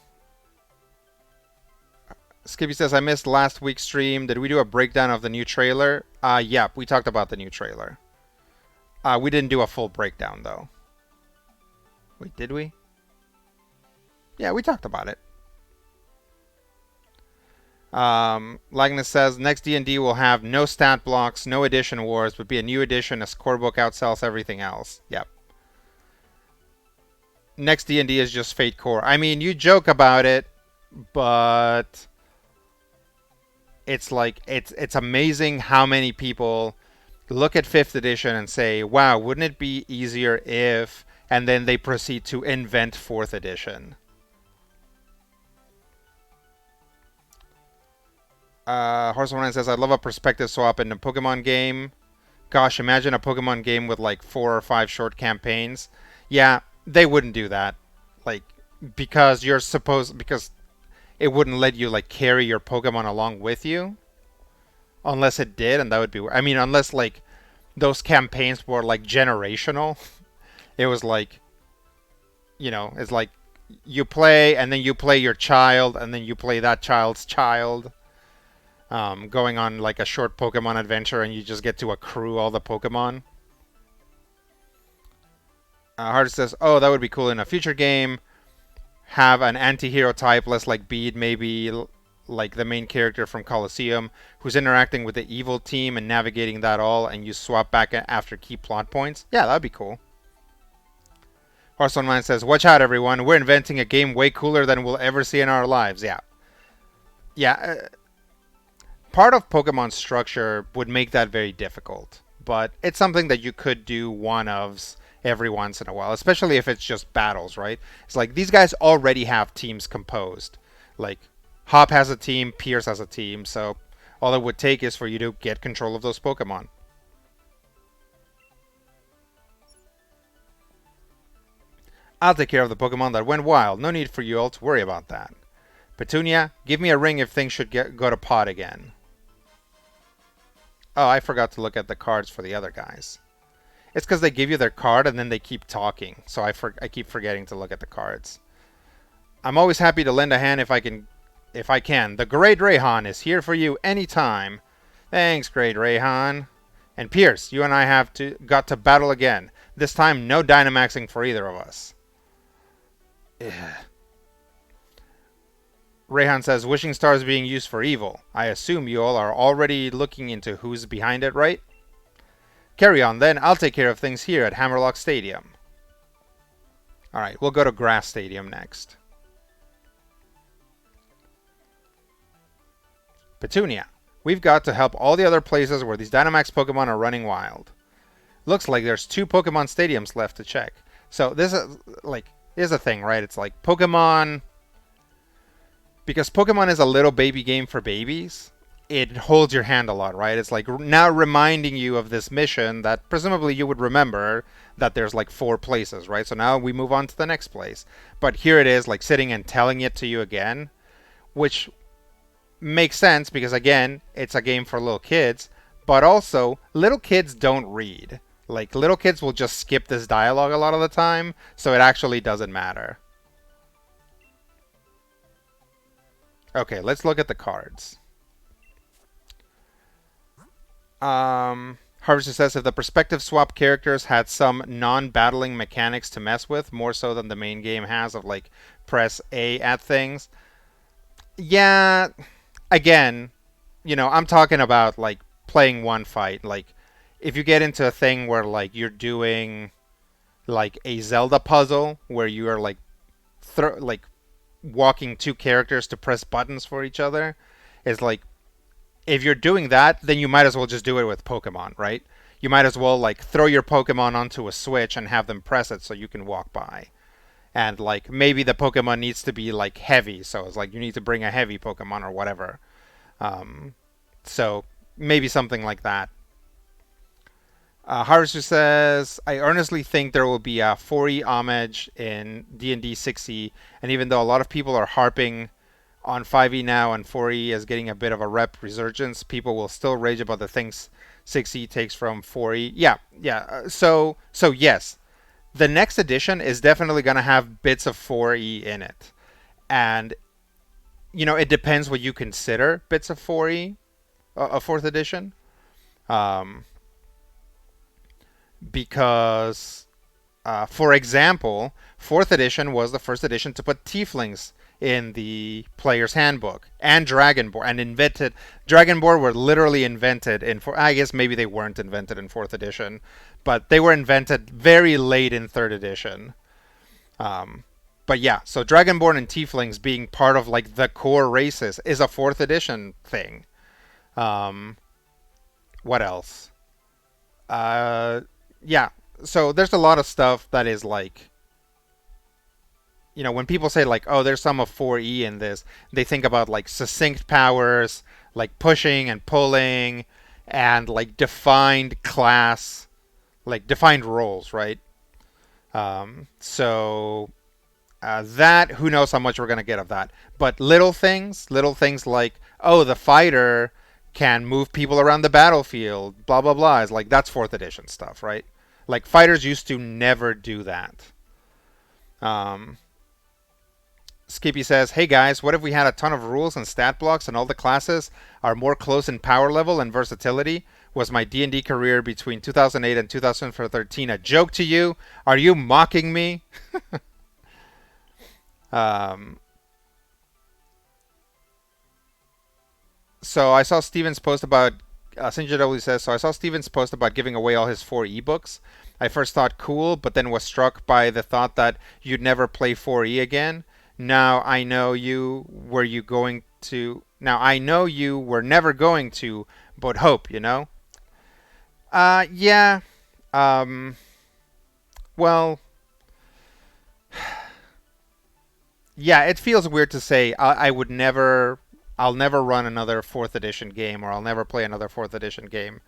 Skippy says, I missed last week's stream. Did we do a breakdown of the new trailer? Yeah, we talked about the new trailer. We didn't do a full breakdown, though. Wait, did we? Yeah, we talked about it. Lagnus says, next D&D will have no stat blocks, no edition wars, but be a new edition, a scorebook outsells everything else. Yep. Next D&D is just Fate Core. I mean, you joke about it, but it's like it's amazing how many people look at 5th edition and say, wow, wouldn't it be easier if, and then they proceed to invent 4th edition. Horseman says, I love a perspective swap in a Pokemon game. Gosh, imagine a Pokemon game with like 4 or 5 short campaigns. Yeah, they wouldn't do that. Like, because it wouldn't let you like carry your Pokemon along with you. unless it did, and that would be. I mean, unless like those campaigns were like generational. It was like, it's like you play and then you play your child and then you play that child's child, going on like a short Pokemon adventure, and you just get to accrue all the Pokemon. Hard says, "Oh, that would be cool in a future game. Have an anti-hero type, less like Beat, maybe like the main character from Colosseum, who's interacting with the evil team and navigating that all, and you swap back after key plot points. Yeah, that'd be cool." Hearthstone Man says, "Watch out, everyone. We're inventing a game way cooler than we'll ever see in our lives." Yeah. Yeah. Part of Pokemon's structure would make that very difficult, but it's something that you could do one-ofs every once in a while, especially if it's just battles, right? It's like these guys already have teams composed. Like, Hop has a team, Pierce has a team, so all it would take is for you to get control of those Pokemon. I'll take care of the Pokemon that went wild. No need for you all to worry about that. Petunia, give me a ring if things should go to pot again. Oh, I forgot to look at the cards for the other guys. It's because they give you their card and then they keep talking, so I keep forgetting to look at the cards. I'm always happy to lend a hand if I can. The Great Rayhan is here for you anytime. Thanks, Great Rayhan. And Pierce, you and I got to battle again. This time, no Dynamaxing for either of us. Ugh. Rayhan says, "Wishing stars being used for evil. I assume you all are already looking into who's behind it, right? Carry on then. I'll take care of things here at Hammerlock Stadium." Alright, we'll go to Grass Stadium next. Petunia, we've got to help all the other places where these Dynamax Pokemon are running wild. Looks like there's 2 Pokemon stadiums left to check. So this is like, here's the thing, right? It's like Pokemon, because Pokemon is a little baby game for babies, it holds your hand a lot, right? It's like now reminding you of this mission that presumably you would remember, that there's like 4 places, right? So now we move on to the next place. But here it is, like sitting and telling it to you again, which makes sense because, again, it's a game for little kids, but also little kids don't read. Like, little kids will just skip this dialogue a lot of the time, so it actually doesn't matter. Okay, let's look at the cards. Harvester says, if the perspective swap characters had some non-battling mechanics to mess with, more so than the main game has of, like, press A at things. Yeah, again, I'm talking about, like, playing one fight. Like, if you get into a thing where, like, you're doing, like, a Zelda puzzle where you are, like, walking 2 characters to press buttons for each other, it's like, if you're doing that, then you might as well just do it with Pokemon, right? You might as well, like, throw your Pokemon onto a switch and have them press it so you can walk by. And, like, maybe the Pokemon needs to be, like, heavy, so it's like you need to bring a heavy Pokemon or whatever. So maybe something like that. Harvester says, I earnestly think there will be a 4E homage in D&D 6E, and even though a lot of people are harping on 5E now and 4E is getting a bit of a rep resurgence, people will still rage about the things 6E takes from 4E. Yeah. So yes, the next edition is definitely going to have bits of 4E in it. And, it depends what you consider bits of 4E, a 4th edition. Because, for example, 4th edition was the first edition to put Tieflings in the player's handbook, and Dragonborn, and invented. Dragonborn were literally invented in, I guess maybe they weren't invented in 4th edition, but they were invented very late in 3rd edition. But yeah, so Dragonborn and Tieflings being part of, like, the core races is a 4th edition thing. What else? Yeah, so there's a lot of stuff that is, like, when people say, like, oh, there's some of 4E in this, they think about, like, succinct powers, like pushing and pulling, and, like, defined class, like, defined roles, right? That, who knows how much we're going to get of that. But little things like, oh, the fighter can move people around the battlefield, blah blah blah. It's like that's fourth edition stuff, right? Like fighters used to never do that. Um, Skippy says, "Hey guys, what if we had a ton of rules and stat blocks and all the classes are more close in power level and versatility? Was my D&D career between 2008 and 2013 a joke to you? Are you mocking me?" um, so I saw Steven's post about Sinja W says, so I saw Steven's post about giving away all his 4E books. I first thought cool, but then was struck by the thought that you'd never play 4E again. Now I know you were you going to. Now I know you were never going to, but hope, you know? Yeah. Um, well, yeah, it feels weird to say I would never. I'll never run another fourth edition game, or I'll never play another fourth edition game.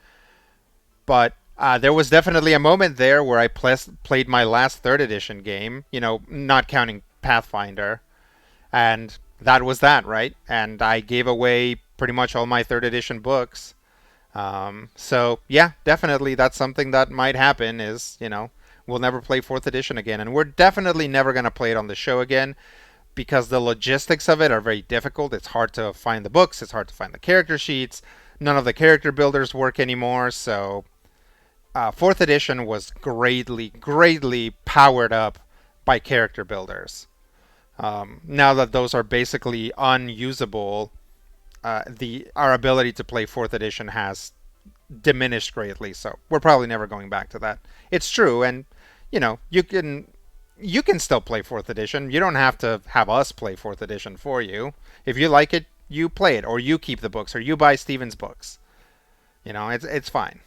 But there was definitely a moment there where I played my last third edition game, you know, not counting Pathfinder, and that was that, right? And I gave away pretty much all my third edition books. So yeah, definitely that's something that might happen. Is we'll never play fourth edition again, and we're definitely never gonna play it on the show again because the logistics of it are very difficult. It's hard to find the books. It's hard to find the character sheets. None of the character builders work anymore. So fourth edition was greatly powered up by character builders. Now that those are basically unusable, the our ability to play fourth edition has diminished greatly. So we're probably never going back to that. It's true, and you can still play fourth edition. You don't have to have us play fourth edition for you. If you like it, you play it, or you keep the books, or you buy Steven's books. It's fine.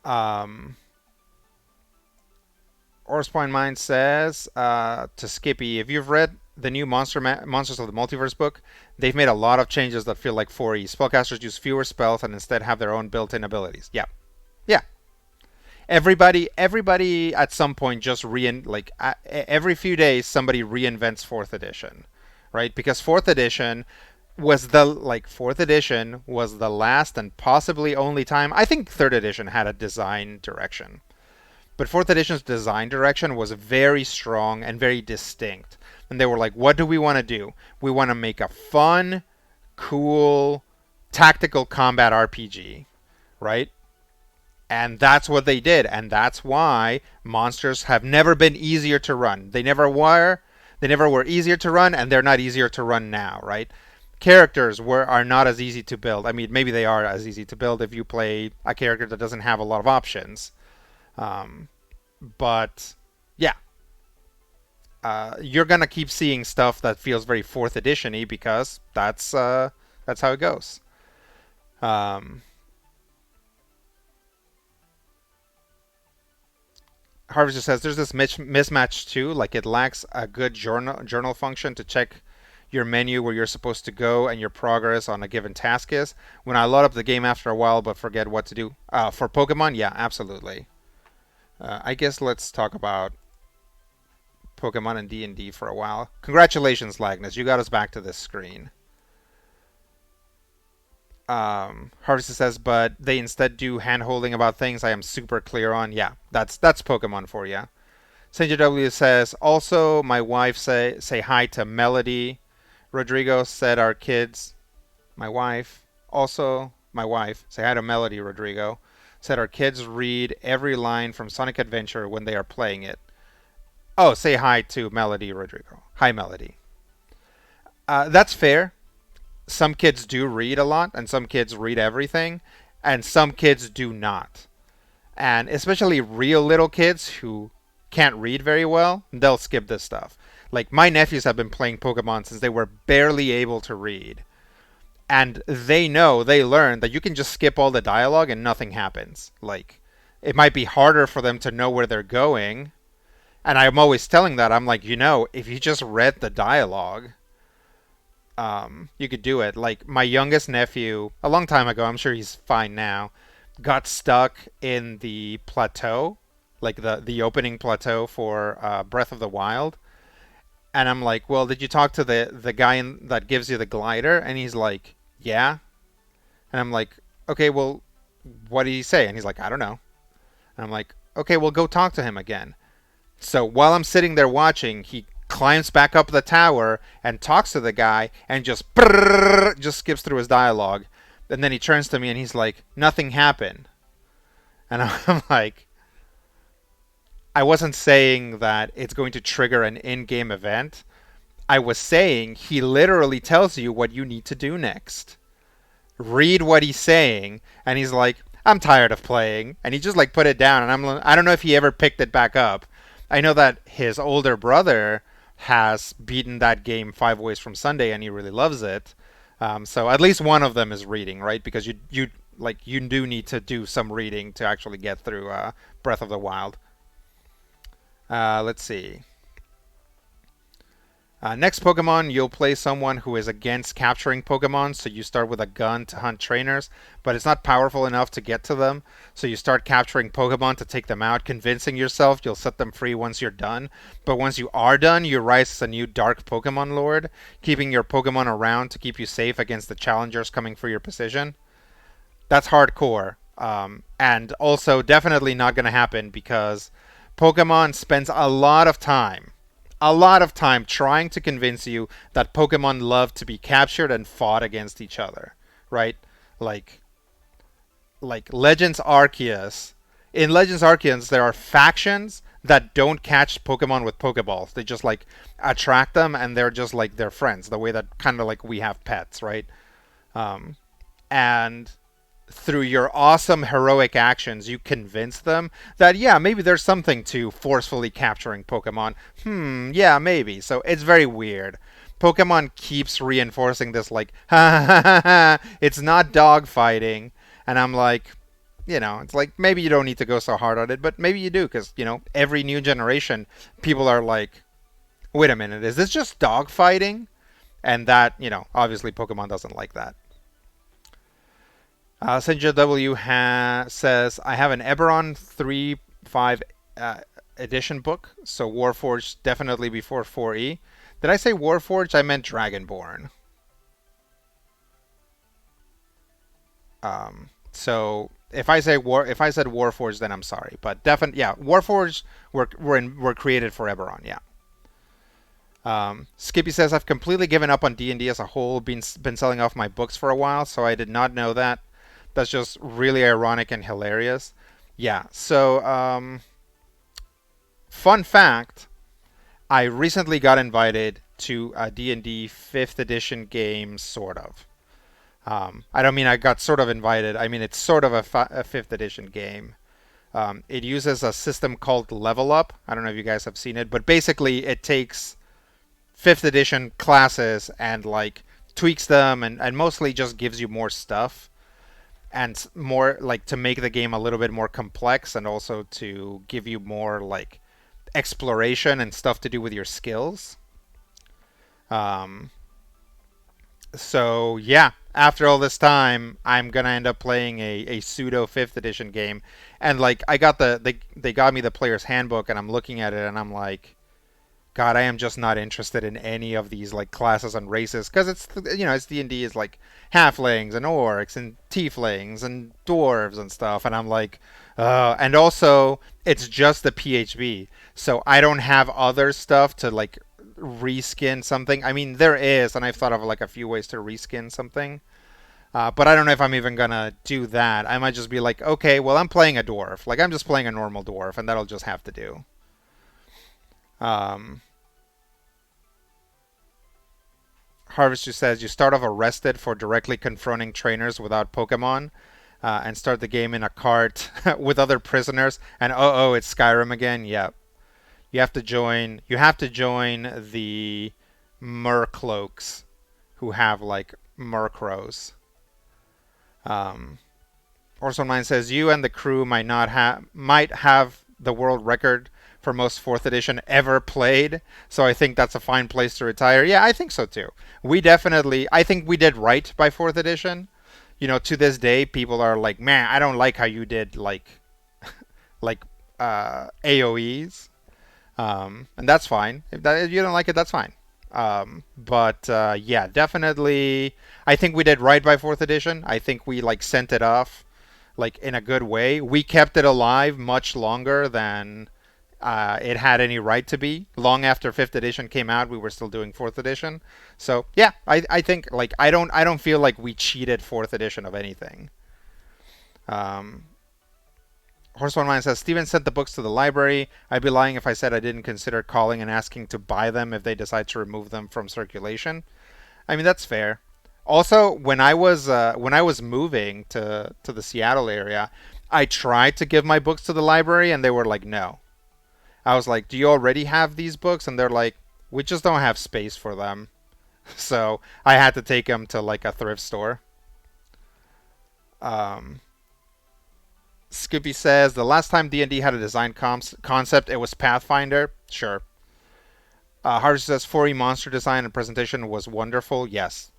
Um, Orspine Mind says to Skippy, if you've read the new Monsters of the Multiverse book, they've made a lot of changes that feel like 4E. Spellcasters use fewer spells and instead have their own built-in abilities. Yeah, yeah. Everybody at some point just every few days somebody reinvents fourth edition, right? Because fourth edition was the last and possibly only time. I think third edition had a design direction. But fourth edition's design direction was very strong and very distinct. And they were like, what do we want to do? We want to make a fun, cool, tactical combat RPG, right? And that's what they did. And that's why monsters have never been easier to run. They never were. They never were easier to run, and they're not easier to run now, right? Characters are not as easy to build. I mean, maybe they are as easy to build if you play a character that doesn't have a lot of options. Um, but yeah, you're gonna keep seeing stuff that feels very fourth edition-y because that's how it goes. Um, Harvester says there's this mismatch too. Like it lacks a good journal function to check your menu where you're supposed to go and your progress on a given task is. When I load up the game after a while but forget what to do. For Pokemon, yeah, absolutely. I guess let's talk about Pokemon and D&D for a while. Congratulations, Lagnus. You got us back to this screen. Harvester says, but they instead do hand-holding about things I am super clear on. Yeah, that's Pokemon for you. Saint W says, also, my wife say hi to Melody. Rodrigo said our kids, my wife, say hi to Melody, Rodrigo. Said our kids read every line from Sonic Adventure when they are playing it. Oh, say hi to Melody, Rodrigo. Hi, Melody. That's fair. Some kids do read a lot, and some kids read everything, and some kids do not. And especially real little kids who can't read very well, they'll skip this stuff. Like, my nephews have been playing Pokemon since they were barely able to read. And they learn that you can just skip all the dialogue and nothing happens. Like, it might be harder for them to know where they're going. And I'm always telling that, I'm like, if you just read the dialogue, you could do it. Like, my youngest nephew, a long time ago, I'm sure he's fine now, got stuck in the plateau, like the opening plateau for Breath of the Wild. And I'm like, well, did you talk to the guy that gives you the glider? And he's like, yeah. And I'm like, okay, well, what did he say? And he's like, I don't know. And I'm like, okay, well, go talk to him again. So while I'm sitting there watching, he climbs back up the tower and talks to the guy and just skips through his dialogue. And then he turns to me and he's like, nothing happened. And I'm like, I wasn't saying that it's going to trigger an in game event. I was saying he literally tells you what you need to do next. Read what he's saying, and he's like, I'm tired of playing. And he just like put it down, and I don't know if he ever picked it back up. I know that his older brother has beaten that game 5 ways from Sunday, and he really loves it. So at least one of them is reading, right? Because you do need to do some reading to actually get through Breath of the Wild. Let's see. Next Pokemon, you'll play someone who is against capturing Pokemon, so you start with a gun to hunt trainers, but it's not powerful enough to get to them, so you start capturing Pokemon to take them out, convincing yourself you'll set them free once you're done. But once you are done, you rise as a new Dark Pokemon Lord, keeping your Pokemon around to keep you safe against the challengers coming for your position. That's hardcore, and also definitely not going to happen because Pokemon spends a lot of time trying to convince you that Pokemon love to be captured and fought against each other, right? Like like Legends Arceus. In Legends Arceus, there are factions that don't catch Pokemon with Pokeballs. They just like attract them, and they're just like their friends. The way that kind of like we have pets, right? Um, and through your awesome heroic actions, you convince them that, yeah, maybe there's something to forcefully capturing Pokemon. Yeah, maybe. So it's very weird. Pokemon keeps reinforcing this, like, ha ha ha ha, it's not dogfighting. And I'm like, it's like maybe you don't need to go so hard on it, but maybe you do, because, every new generation, people are like, wait a minute, is this just dogfighting? And that, obviously Pokemon doesn't like that. Senja W says, I have an Eberron 3.5 edition book, so Warforged definitely before 4E. Did I say Warforged? I meant Dragonborn. So if I said Warforged, then I'm sorry, but definitely, yeah, Warforged were created for Eberron, yeah. Skippy says, I've completely given up on D&D as a whole. Been selling off my books for a while, so I did not know that. That's just really ironic and hilarious. Yeah. So, fun fact: I recently got invited to a D&D 5th edition game, sort of. I don't mean I got sort of invited. I mean it's sort of a 5th edition game. It uses a system called Level Up. I don't know if you guys have seen it, but basically it takes 5th edition classes and like tweaks them and mostly just gives you more stuff and more like to make the game a little bit more complex and also to give you more like exploration and stuff to do with your skills. Um, so yeah, after all this time, I'm gonna end up playing a pseudo 5th edition game, and like I got they got me the player's handbook, and I'm looking at it, and I'm like, God, I am just not interested in any of these like classes and races because it's D&D is like halflings and orcs and tieflings and dwarves and stuff, and I'm like, and also it's just the PHB, so I don't have other stuff to like reskin something. I mean, there is, and I've thought of like a few ways to reskin something. But I don't know if I'm even gonna do that. I might just be like, okay, well, I'm playing a dwarf. Like, I'm just playing a normal dwarf, and that'll just have to do. Um, Harvester says you start off arrested for directly confronting trainers without Pokemon, and start the game in a cart with other prisoners. And oh, it's Skyrim again. Yep. You have to join the Murkloaks, who have like Murkrows. Um, Orson Mine says you and the crew might have the world record for most fourth edition ever played. So I think that's a fine place to retire. Yeah, I think so too. I think we did right by fourth edition. To this day, people are like, man, I don't like how you did like AOE's, and that's fine. If you don't like it, that's fine. But yeah, definitely. I think we did right by fourth edition. I think we like sent it off like in a good way. We kept it alive much longer than it had any right to be. Long after fifth edition came out, we were still doing fourth edition. So yeah, I think like I don't feel like we cheated fourth edition of anything. Um, Horse One Mind says Steven sent the books to the library. I'd be lying if I said I didn't consider calling and asking to buy them if they decide to remove them from circulation. I mean that's fair. Also, when I was moving to the Seattle area, I tried to give my books to the library and they were like no. I was like, "Do you already have these books?" And they're like, "We just don't have space for them." So I had to take them to like a thrift store. Um, Skippy says the last time D&D had a design concept, it was Pathfinder. Sure. Harvey says 4E monster design and presentation was wonderful. Yes.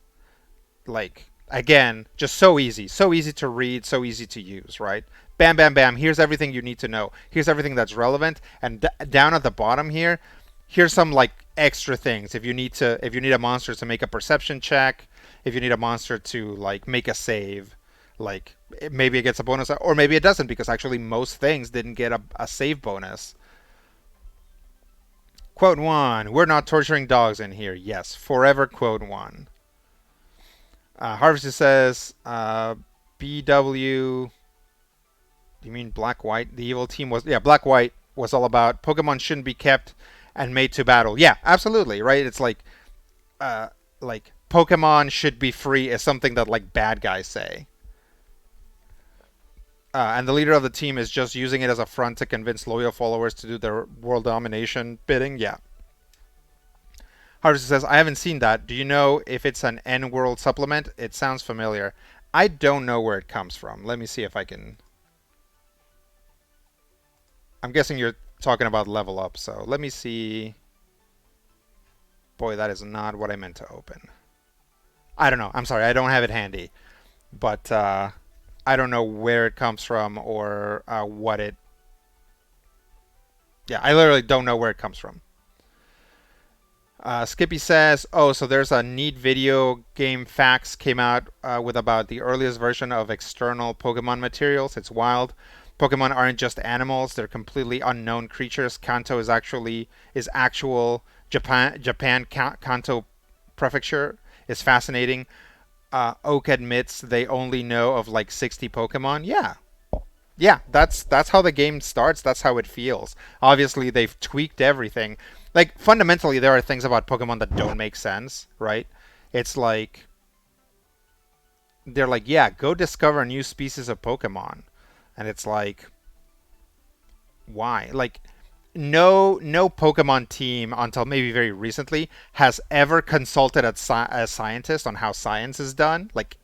Like again, just so easy to read, so easy to use. Right? Bam, bam, bam. Here's everything you need to know. Here's everything that's relevant. And down at the bottom here, here's some like extra things. If you need a monster to make a perception check, if you need a monster to like make a save, like maybe it gets a bonus or maybe it doesn't because actually most things didn't get a save bonus. Quote one: we're not torturing dogs in here. Yes, forever. Quote one. Harvester says BW. Do you mean Black White? The evil team was, yeah, Black White was all about Pokemon shouldn't be kept and made to battle. Yeah, absolutely, right? It's like Pokemon should be free is something that like bad guys say. And the leader of the team is just using it as a front to convince loyal followers to do their world domination bidding. Yeah. Harvester says, I haven't seen that. Do you know if it's an N World supplement? It sounds familiar. I don't know where it comes from. Let me see if I can. I'm guessing you're talking about level up, so let me see. Boy, that is not what I meant to open. I don't know. I'm sorry. I don't have it handy. But I don't know where it comes from or what it. Yeah, I literally don't know where it comes from. Skippy says, "Oh, so there's a neat video game facts came out with about the earliest version of external Pokemon materials. It's wild. Pokemon aren't just animals; they're completely unknown creatures. Kanto is actual Japan Kanto Prefecture is fascinating. Oak admits they only know of like 60 Pokemon. Yeah, yeah, that's how the game starts. That's how it feels. Obviously, they've tweaked everything. Like fundamentally, there are things about Pokemon that don't make sense, right? It's like they're like, yeah, go discover new species of Pokemon, and it's like, why? Like, no Pokemon team until maybe very recently has ever consulted a scientist on how science is done, like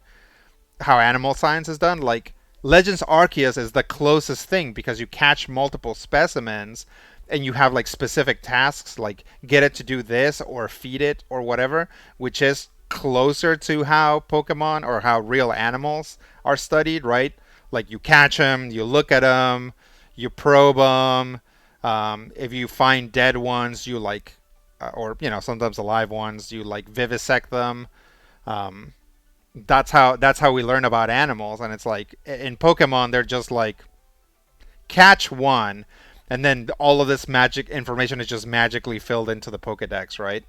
how animal science is done. Like Legends Arceus is the closest thing because you catch multiple specimens and you have like specific tasks like get it to do this or feed it or whatever, which is closer to how Pokemon or how real animals are studied, right? Like you catch them, you look at them, you probe them. If you find dead ones, you like, or sometimes alive ones, you like vivisect them. Um, that's how we learn about animals, and it's like in Pokemon they're just like catch one, and then all of this magic information is just magically filled into the Pokedex, right?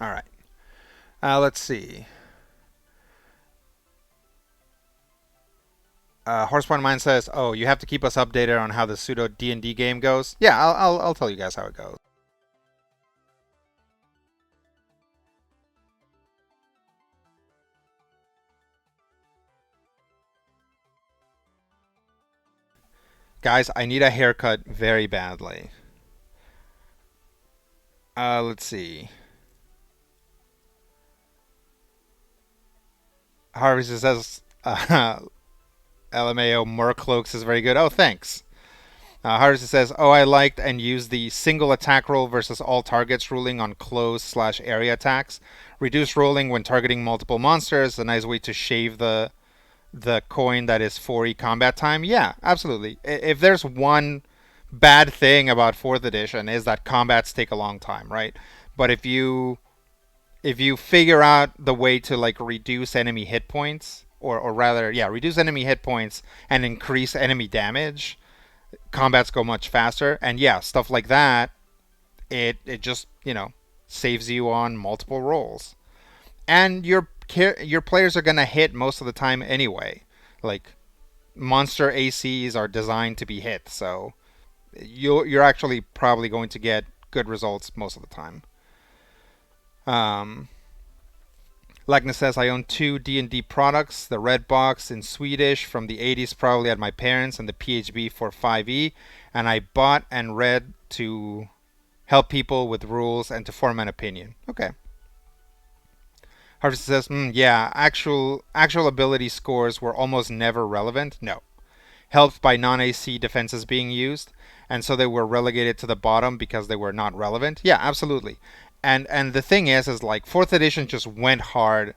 All right. Let's see. Horsepoint Mind says, "Oh, you have to keep us updated on how the pseudo D&D game goes." Yeah, I'll tell you guys how it goes. Guys, I need a haircut very badly. Let's see. Harvey says, LMAO Murkloaks is very good. Oh, thanks. Harvey says, oh, I liked and used the single attack roll versus all targets ruling on close/area attacks. Reduce rolling when targeting multiple monsters. A nice way to shave the coin that is 4e combat time. Yeah, absolutely. If there's one bad thing about 4th edition is that combats take a long time, right? But if you figure out the way to like reduce enemy hit points, or rather, yeah, reduce enemy hit points and increase enemy damage, combats go much faster. And yeah, stuff like that, it just saves you on multiple rolls, and your players are gonna hit most of the time anyway. Like monster ACs are designed to be hit, so you're actually probably going to get good results most of the time. Um, Lagna says, I own two D&D products, the Red Box in Swedish from the 80s, probably at my parents, and the PHB for 5e, and I bought and read to help people with rules and to form an opinion. Okay. Harvey says, yeah, actual ability scores were almost never relevant. No. Helped by non-AC defenses being used, and so they were relegated to the bottom because they were not relevant. Yeah, absolutely. And the thing is like 4th edition just went hard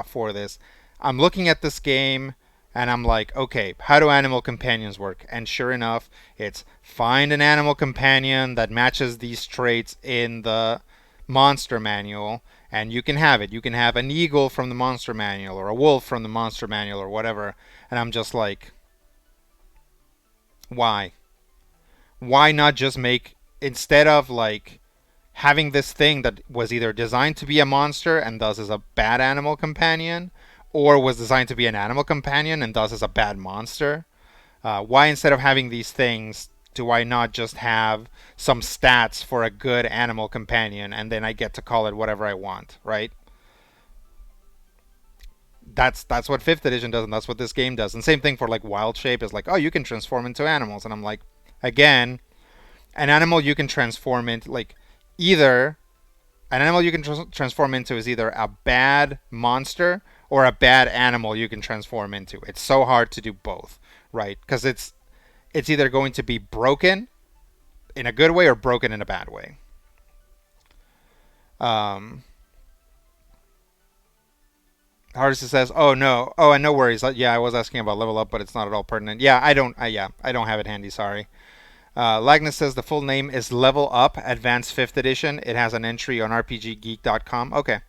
for this. I'm looking at this game and I'm like, okay, how do animal companions work? And sure enough, it's find an animal companion that matches these traits in the monster manual, and you can have it. You can have an eagle from the monster manual or a wolf from the monster manual or whatever. And I'm just like, why? Why not just make, instead of like having this thing that was either designed to be a monster and thus is a bad animal companion, or was designed to be an animal companion and thus is a bad monster? Why, instead of having these things, do I not just have some stats for a good animal companion and then I get to call it whatever I want, right? That's what 5th edition does, and that's what this game does. And same thing for like Wild Shape is like, oh, you can transform into animals, and I'm like, again, an animal you can transform into, like, either an animal you can transform into is either a bad monster or a bad animal you can transform into. It's so hard to do both, right? Because it's either going to be broken in a good way or broken in a bad way. Hardest says, "Oh no, oh and no worries. Yeah, I was asking about level up, but it's not at all pertinent. Yeah, I don't. I don't have it handy. Sorry." Lagnus says the full name is Level Up Advanced 5th Edition. It has an entry on RPGgeek.com. Okay.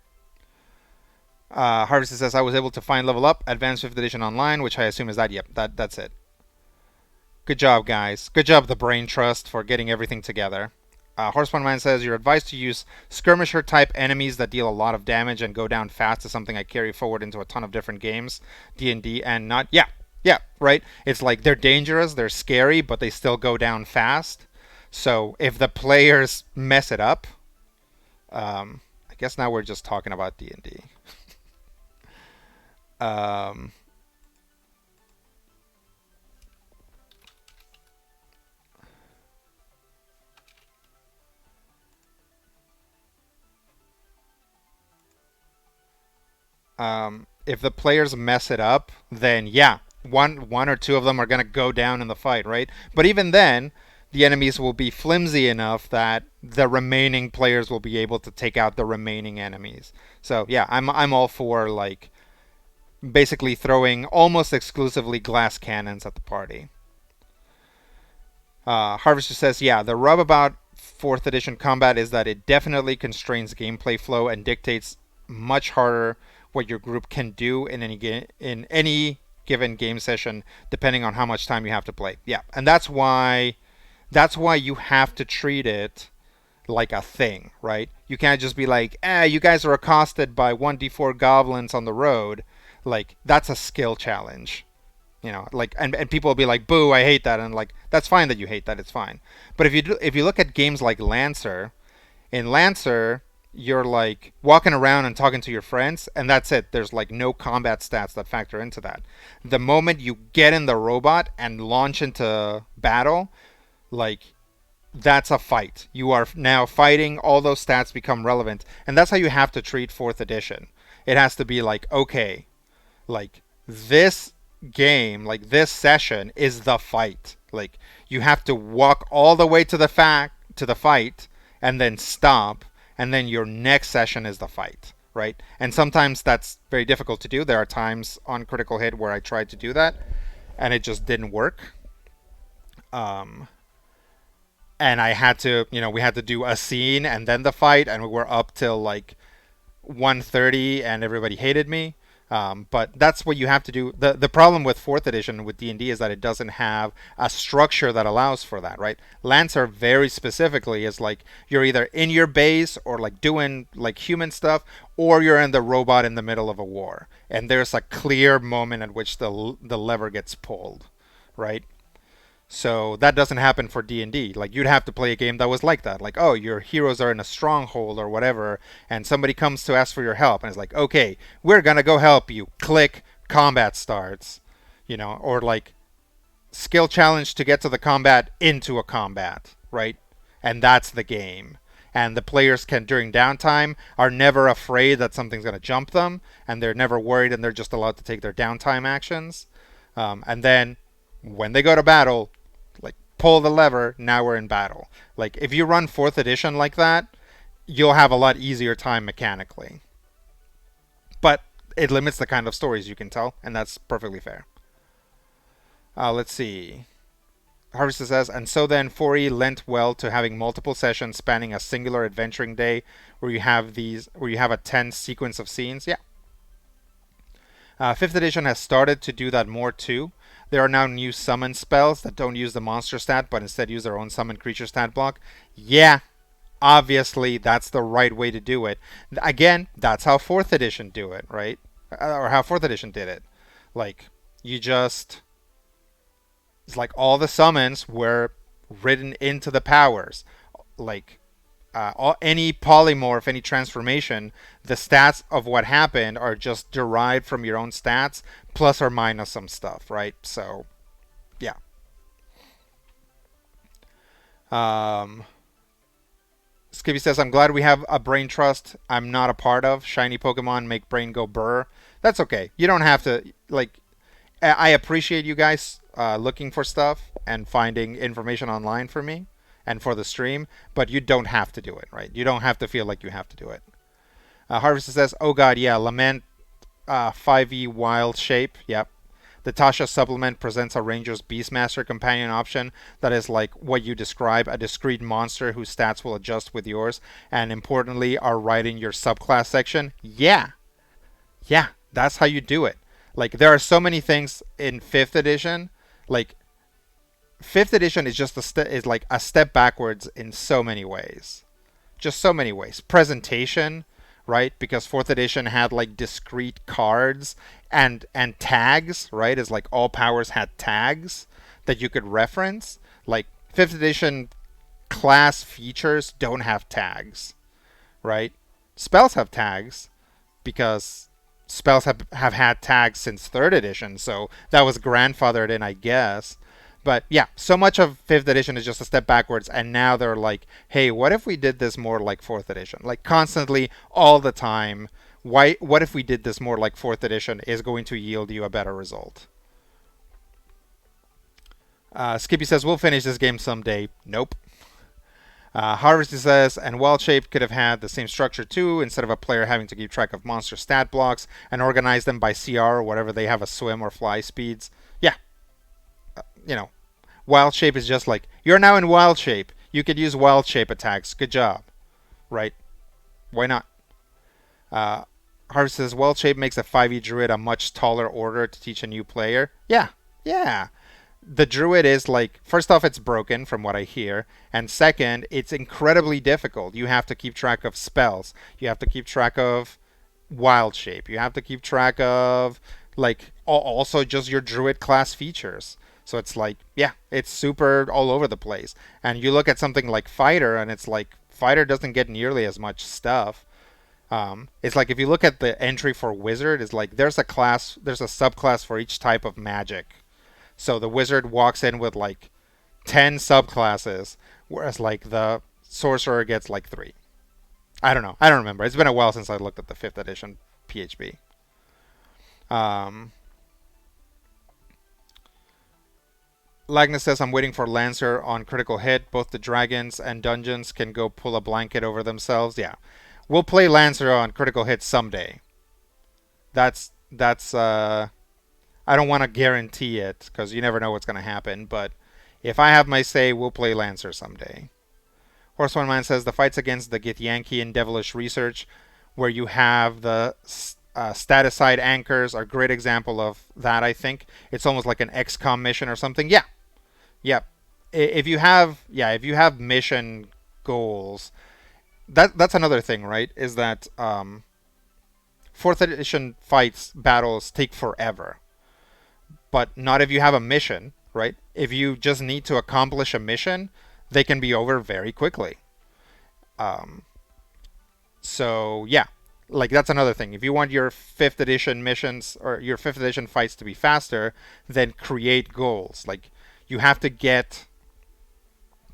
Harvest says I was able to find Level Up Advanced 5th Edition online, which I assume is that. Yep, that's it. Good job, guys. Good job, the Brain Trust, for getting everything together. Horseman Man says you're advised to use skirmisher type enemies that deal a lot of damage and go down fast is something I carry forward into a ton of different games, D&D and not. Yeah, yeah, right. It's like they're dangerous, they're scary, but they still go down fast. So if the players mess it up, I guess now we're just talking about D&D. Um, if the players mess it up, then yeah, one or two of them are gonna go down in the fight, right? But even then, the enemies will be flimsy enough that the remaining players will be able to take out the remaining enemies. So yeah, I'm all for like basically throwing almost exclusively glass cannons at the party. Harvester says, yeah, the rub about 4th edition combat is that it definitely constrains gameplay flow and dictates much harder what your group can do in any given game session, depending on how much time you have to play. Yeah, and that's why you have to treat it like a thing, right? You can't just be like, you guys are accosted by 1d4 goblins on the road. Like, that's a skill challenge. Like, and people will be like, boo, I hate that. And like, that's fine that you hate that, it's fine. But if you look at games like Lancer, in Lancer, you're like walking around and talking to your friends, and that's it. There's like no combat stats that factor into that. The moment you get in the robot and launch into battle, like, that's a fight. You are now fighting, all those stats become relevant. And that's how you have to treat 4th edition. It has to be like, okay, Like this game, like this session is the fight. Like you have to walk all the way to the fight and then stop, and then your next session is the fight, right? And sometimes that's very difficult to do. There are times on Critical Hit where I tried to do that and it just didn't work. Um, and I had to, we had to do a scene and then the fight, and we were up till like 1:30, and everybody hated me. But that's what you have to do. The problem with fourth edition with D&D is that it doesn't have a structure that allows for that, right? Lancer very specifically is like you're either in your base or like doing like human stuff, or you're in the robot in the middle of a war, and there's a clear moment at which the lever gets pulled, right? So that doesn't happen for D&D. Like you'd have to play a game that was like that. Like, oh, your heroes are in a stronghold or whatever, and somebody comes to ask for your help and it's like, "Okay, we're going to go help you." Click, combat starts. Or like skill challenge to get to the combat into a combat, right? And that's the game. And the players can, during downtime, are never afraid that something's going to jump them, and they're never worried, and they're just allowed to take their downtime actions. And then when they go to battle, like pull the lever, now we're in battle. Like if you run fourth edition like that, you'll have a lot easier time mechanically. But it limits the kind of stories you can tell, and that's perfectly fair. Let's see. Harvester says, and so then 4E lent well to having multiple sessions spanning a singular adventuring day where you have a tense sequence of scenes. Yeah. Fifth edition has started to do that more too. There are now new summon spells that don't use the monster stat but instead use their own summon creature stat block. Yeah, obviously that's the right way to do it. Again, that's how 4th edition do it, right? Or how 4th edition did it. Like, it's like all the summons were written into the powers. Like, any polymorph, any transformation, the stats of what happened are just derived from your own stats, plus or minus some stuff, right? So, yeah. Skippy says, I'm glad we have a brain trust I'm not a part of. Shiny Pokemon make brain go burr. That's okay. You don't have to, like, I appreciate you guys looking for stuff and finding information online for me and for the stream, but you don't have to do it, right? You don't have to feel like you have to do it. Harvester says, oh god, yeah, Lament 5e Wild Shape. Yep. The Tasha supplement presents a Ranger's Beastmaster companion option that is like what you describe, a discrete monster whose stats will adjust with yours, and importantly, are right in your subclass section. Yeah. Yeah, that's how you do it. Like, there are so many things in 5th edition. Like, 5th edition is just is like a step backwards in so many ways. Just so many ways. Presentation, right? Because 4th edition had like discrete cards and tags, right? Is like all powers had tags that you could reference. Like 5th edition class features don't have tags, right? Spells have tags because spells have had tags since 3rd edition, so that was grandfathered in, I guess. But yeah, so much of 5th edition is just a step backwards, and now they're like, hey, what if we did this more like 4th edition? Like constantly, all the time. What if we did this more like 4th edition is going to yield you a better result? Skippy says, we'll finish this game someday. Nope. Harvester says, and Wild Shape could have had the same structure too, instead of a player having to keep track of monster stat blocks and organize them by CR or whatever they have, a swim or fly speeds. Yeah. Wild Shape is just like, you're now in Wild Shape. You could use Wild Shape attacks. Good job. Right? Why not? Harvester says, Wild Shape makes a 5e Druid a much taller order to teach a new player. Yeah. Yeah. The Druid is like, first off, it's broken from what I hear, and second, it's incredibly difficult. You have to keep track of spells. You have to keep track of Wild Shape. You have to keep track of, like, also just your Druid class features. So it's like, yeah, it's super all over the place. And you look at something like Fighter, and it's like, Fighter doesn't get nearly as much stuff. It's like if you look at the entry for Wizard, it's like there's a subclass for each type of magic. So the Wizard walks in with like 10 subclasses, whereas like the Sorcerer gets like 3. I don't know. I don't remember. It's been a while since I looked at the 5th edition PHB. Um, Lagnus says, I'm waiting for Lancer on critical hit. Both the dragons and dungeons can go pull a blanket over themselves. Yeah. We'll play Lancer on critical hit someday. That's I don't want to guarantee it because you never know what's going to happen, but if I have my say, we'll play Lancer someday. Horse One Man says the fights against the Githyanki and Devilish Research, where you have the staticide anchors, are a great example of that. I think it's almost like an XCOM mission or something. Yeah, yeah. If you have mission goals, that's another thing, right? Is that fourth edition fights battles take forever, but not if you have a mission, right? If you just need to accomplish a mission, they can be over very quickly. Um, so yeah, like that's another thing. If you want your fifth edition missions or your fifth edition fights to be faster, then create goals. Like you have to get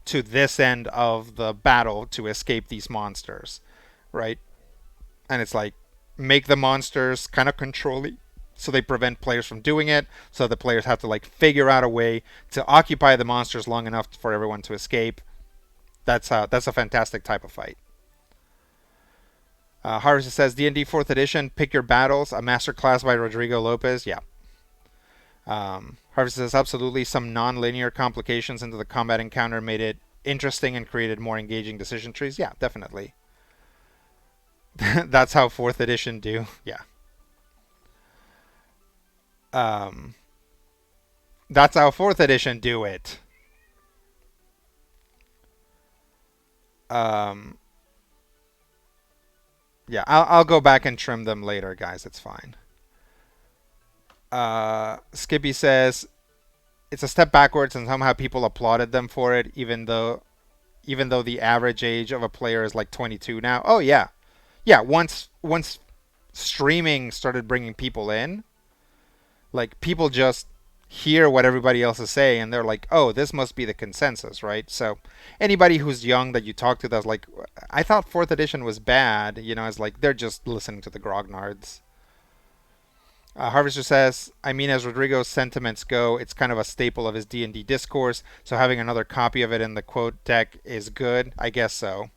to this end of the battle to escape these monsters, right? And it's like make the monsters kind of controlly so they prevent players from doing it, so the players have to like figure out a way to occupy the monsters long enough for everyone to escape. That's a fantastic type of fight. Harvest says D&D 4th edition, pick your battles, a master class by Rodrigo Lopez. Yeah. Harvest says absolutely some non-linear complications into the combat encounter made it interesting and created more engaging decision trees. Yeah, definitely. That's how 4th edition do. Yeah. Um, that's how 4th edition do it. Um, yeah, I'll go back and trim them later, guys. It's fine. Skippy says it's a step backwards, and somehow people applauded them for it, even though the average age of a player is like 22 now. Oh yeah, yeah. Once streaming started bringing people in, like people just hear what everybody else is saying and they're like, oh, this must be the consensus, right? So anybody who's young that you talk to that's like, I thought fourth edition was bad, it's like they're just listening to the grognards. Harvester says, I mean, as Rodrigo's sentiments go, it's kind of a staple of his D&D discourse, so having another copy of it in the quote deck is good. I guess so.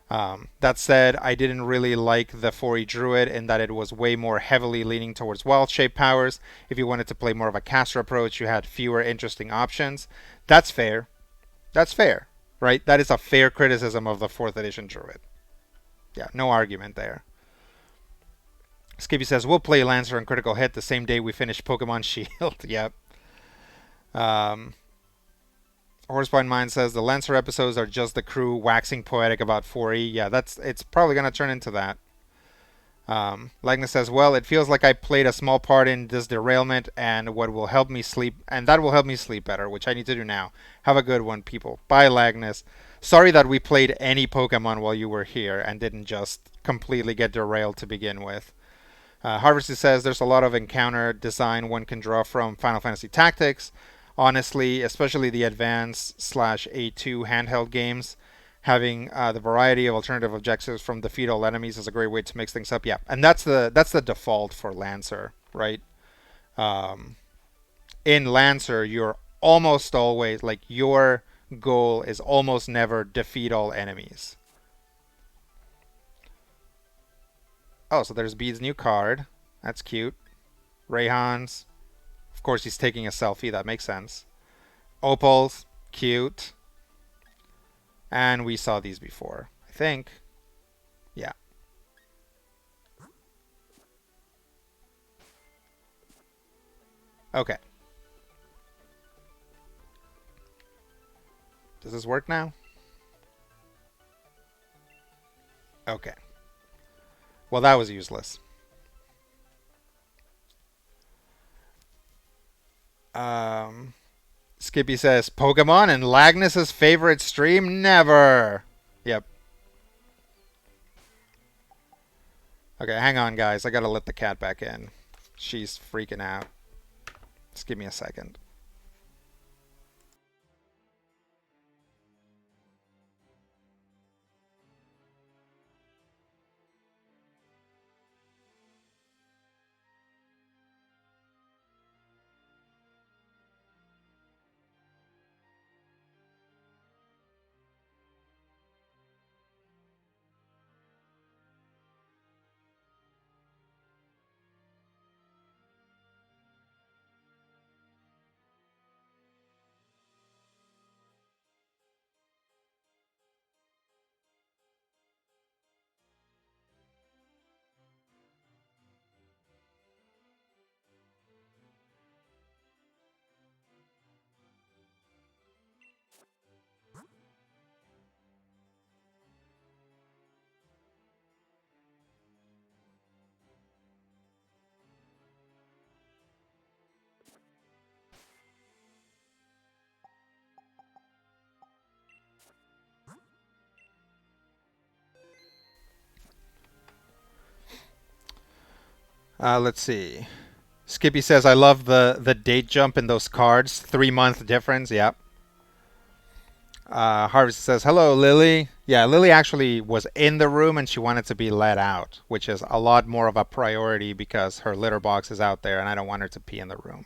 That said, I didn't really like the 4E Druid in that it was way more heavily leaning towards wild shape powers. If you wanted to play more of a caster approach, you had fewer interesting options. That's fair. That's fair, right? That is a fair criticism of the 4th edition Druid. Yeah, no argument there. Skippy says, we'll play Lancer and Critical Hit the same day we finish Pokemon Shield. Yep. Um, Horsepoint Mind says the Lancer episodes are just the crew waxing poetic about 4E. Yeah, it's probably gonna turn into that. Lagnus says, well, it feels like I played a small part in this derailment, and what will help me sleep, and that will help me sleep better, which I need to do now. Have a good one, people. Bye, Lagnus. Sorry that we played any Pokemon while you were here and didn't just completely get derailed to begin with. Harvester says there's a lot of encounter design one can draw from Final Fantasy Tactics. Honestly, especially the advanced slash A2 handheld games, having the variety of alternative objectives from defeat all enemies is a great way to mix things up. Yeah, and that's the default for Lancer, right? Um, in Lancer, you're almost always like your goal is almost never defeat all enemies. Oh, so there's Bede's new card. That's cute. Rayhan's. Of course, he's taking a selfie. That makes sense. Opals. Cute. And we saw these before, I think. Yeah. Okay. Does this work now? Okay. Well, that was useless. Um, Skippy says Pokemon and Lagnus's favorite stream never. Yep. Okay, hang on, guys. I gotta let the cat back in. She's freaking out. Just give me a second. Let's see. Skippy says, I love the date jump in those cards. 3 month difference. Yep. Harvest says, hello, Lily. Yeah, Lily actually was in the room and she wanted to be let out, which is a lot more of a priority because her litter box is out there and I don't want her to pee in the room.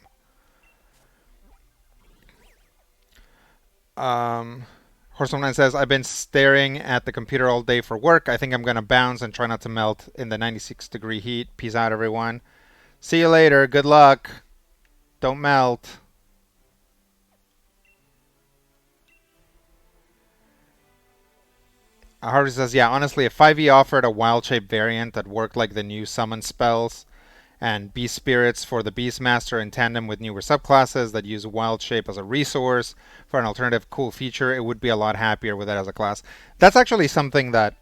Horseman says, I've been staring at the computer all day for work. I think I'm going to bounce and try not to melt in the 96-degree heat. Peace out, everyone. See you later. Good luck. Don't melt. Harvey says, yeah, honestly, if 5e offered a wild shape variant that worked like the new summon spells and beast spirits for the Beastmaster in tandem with newer subclasses that use wild shape as a resource for an alternative cool feature, it would be a lot happier with it as a class. That's actually something that,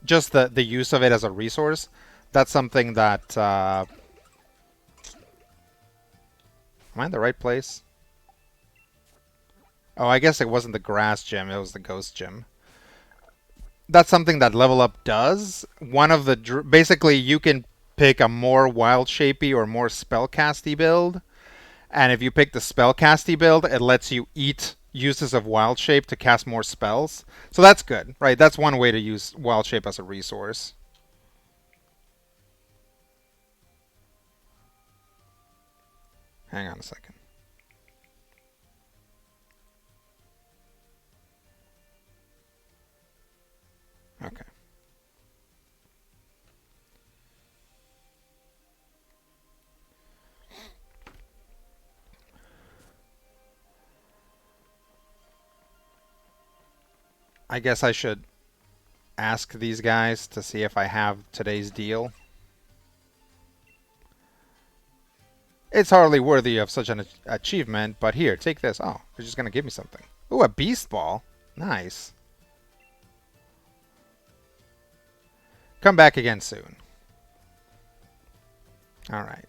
just the use of it as a resource, that's something that, am I in the right place? Oh, I guess it wasn't the grass gym, it was the ghost gym. That's something that Level Up does. One of the basically you can pick a more wild shapey or more spellcasty build, and if you pick the spellcasty build, it lets you eat uses of wild shape to cast more spells. So that's good, right? That's one way to use wild shape as a resource. Hang on a second. Okay. I guess I should ask these guys to see if I have today's deal. It's hardly worthy of such an achievement, but here, take this. Oh, they're just going to give me something. Ooh, a beast ball. Nice. Come back again soon. Alright.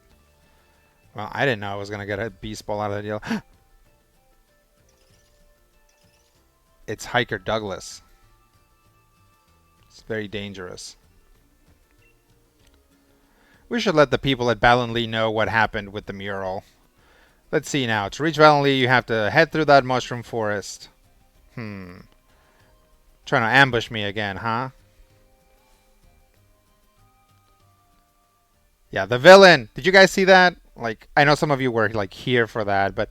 Well, I didn't know I was going to get a beast ball out of the deal. It's Hiker Douglas. It's very dangerous. We should let the people at Ballinlee know what happened with the mural. Let's see now. To reach Ballinlee, you have to head through that mushroom forest. Trying to ambush me again, huh? Yeah, the villain. Did you guys see that? Like, I know some of you were like here for that, but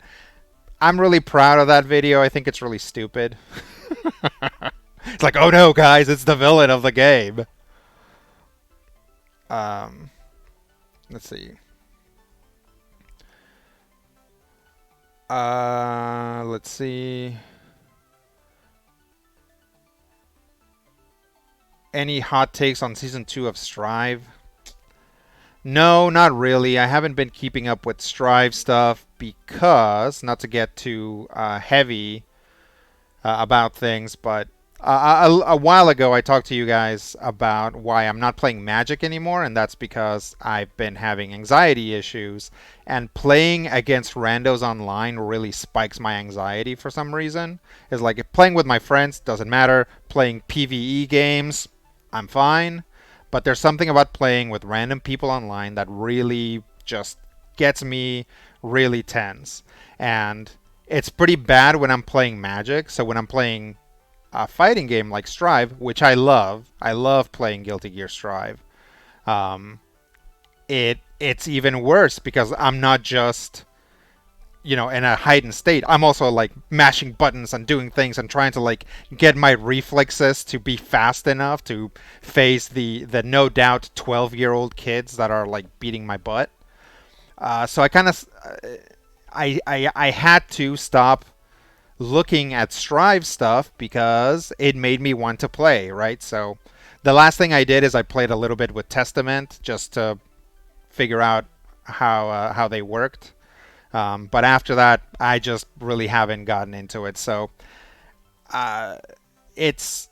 I'm really proud of that video. I think it's really stupid. It's like, oh no, guys, it's the villain of the game. Let's see. Let's see. Any hot takes on season 2 of Strive? No, not really. I haven't been keeping up with Strive stuff because, not to get too heavy about things, but a while ago I talked to you guys about why I'm not playing Magic anymore, and that's because I've been having anxiety issues, and playing against randos online really spikes my anxiety for some reason. It's like playing with my friends doesn't matter. Playing PvE games, I'm fine. But there's something about playing with random people online that really just gets me really tense. And it's pretty bad when I'm playing Magic. So when I'm playing a fighting game like Strive, which I love playing Guilty Gear Strive, it's even worse because I'm not just in a heightened state. I'm also like mashing buttons and doing things and trying to like get my reflexes to be fast enough to face the no doubt 12-year-old kids that are like beating my butt. So I kind of I had to stop looking at Strive stuff because it made me want to play, right? So the last thing I did is I played a little bit with Testament just to figure out how they worked. But after that, I just really haven't gotten into it. So it's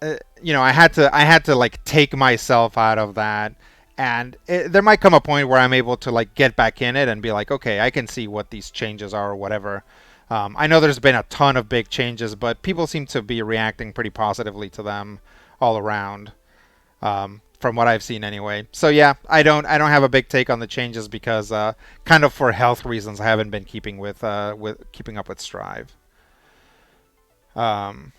I had to like take myself out of that, and there might come a point where I'm able to like get back in it and be like, okay, I can see what these changes are or whatever. I know there's been a ton of big changes, but people seem to be reacting pretty positively to them all around. from what I've seen anyway. So yeah, I don't have a big take on the changes because kind of for health reasons I haven't been with keeping up with Strive. Um,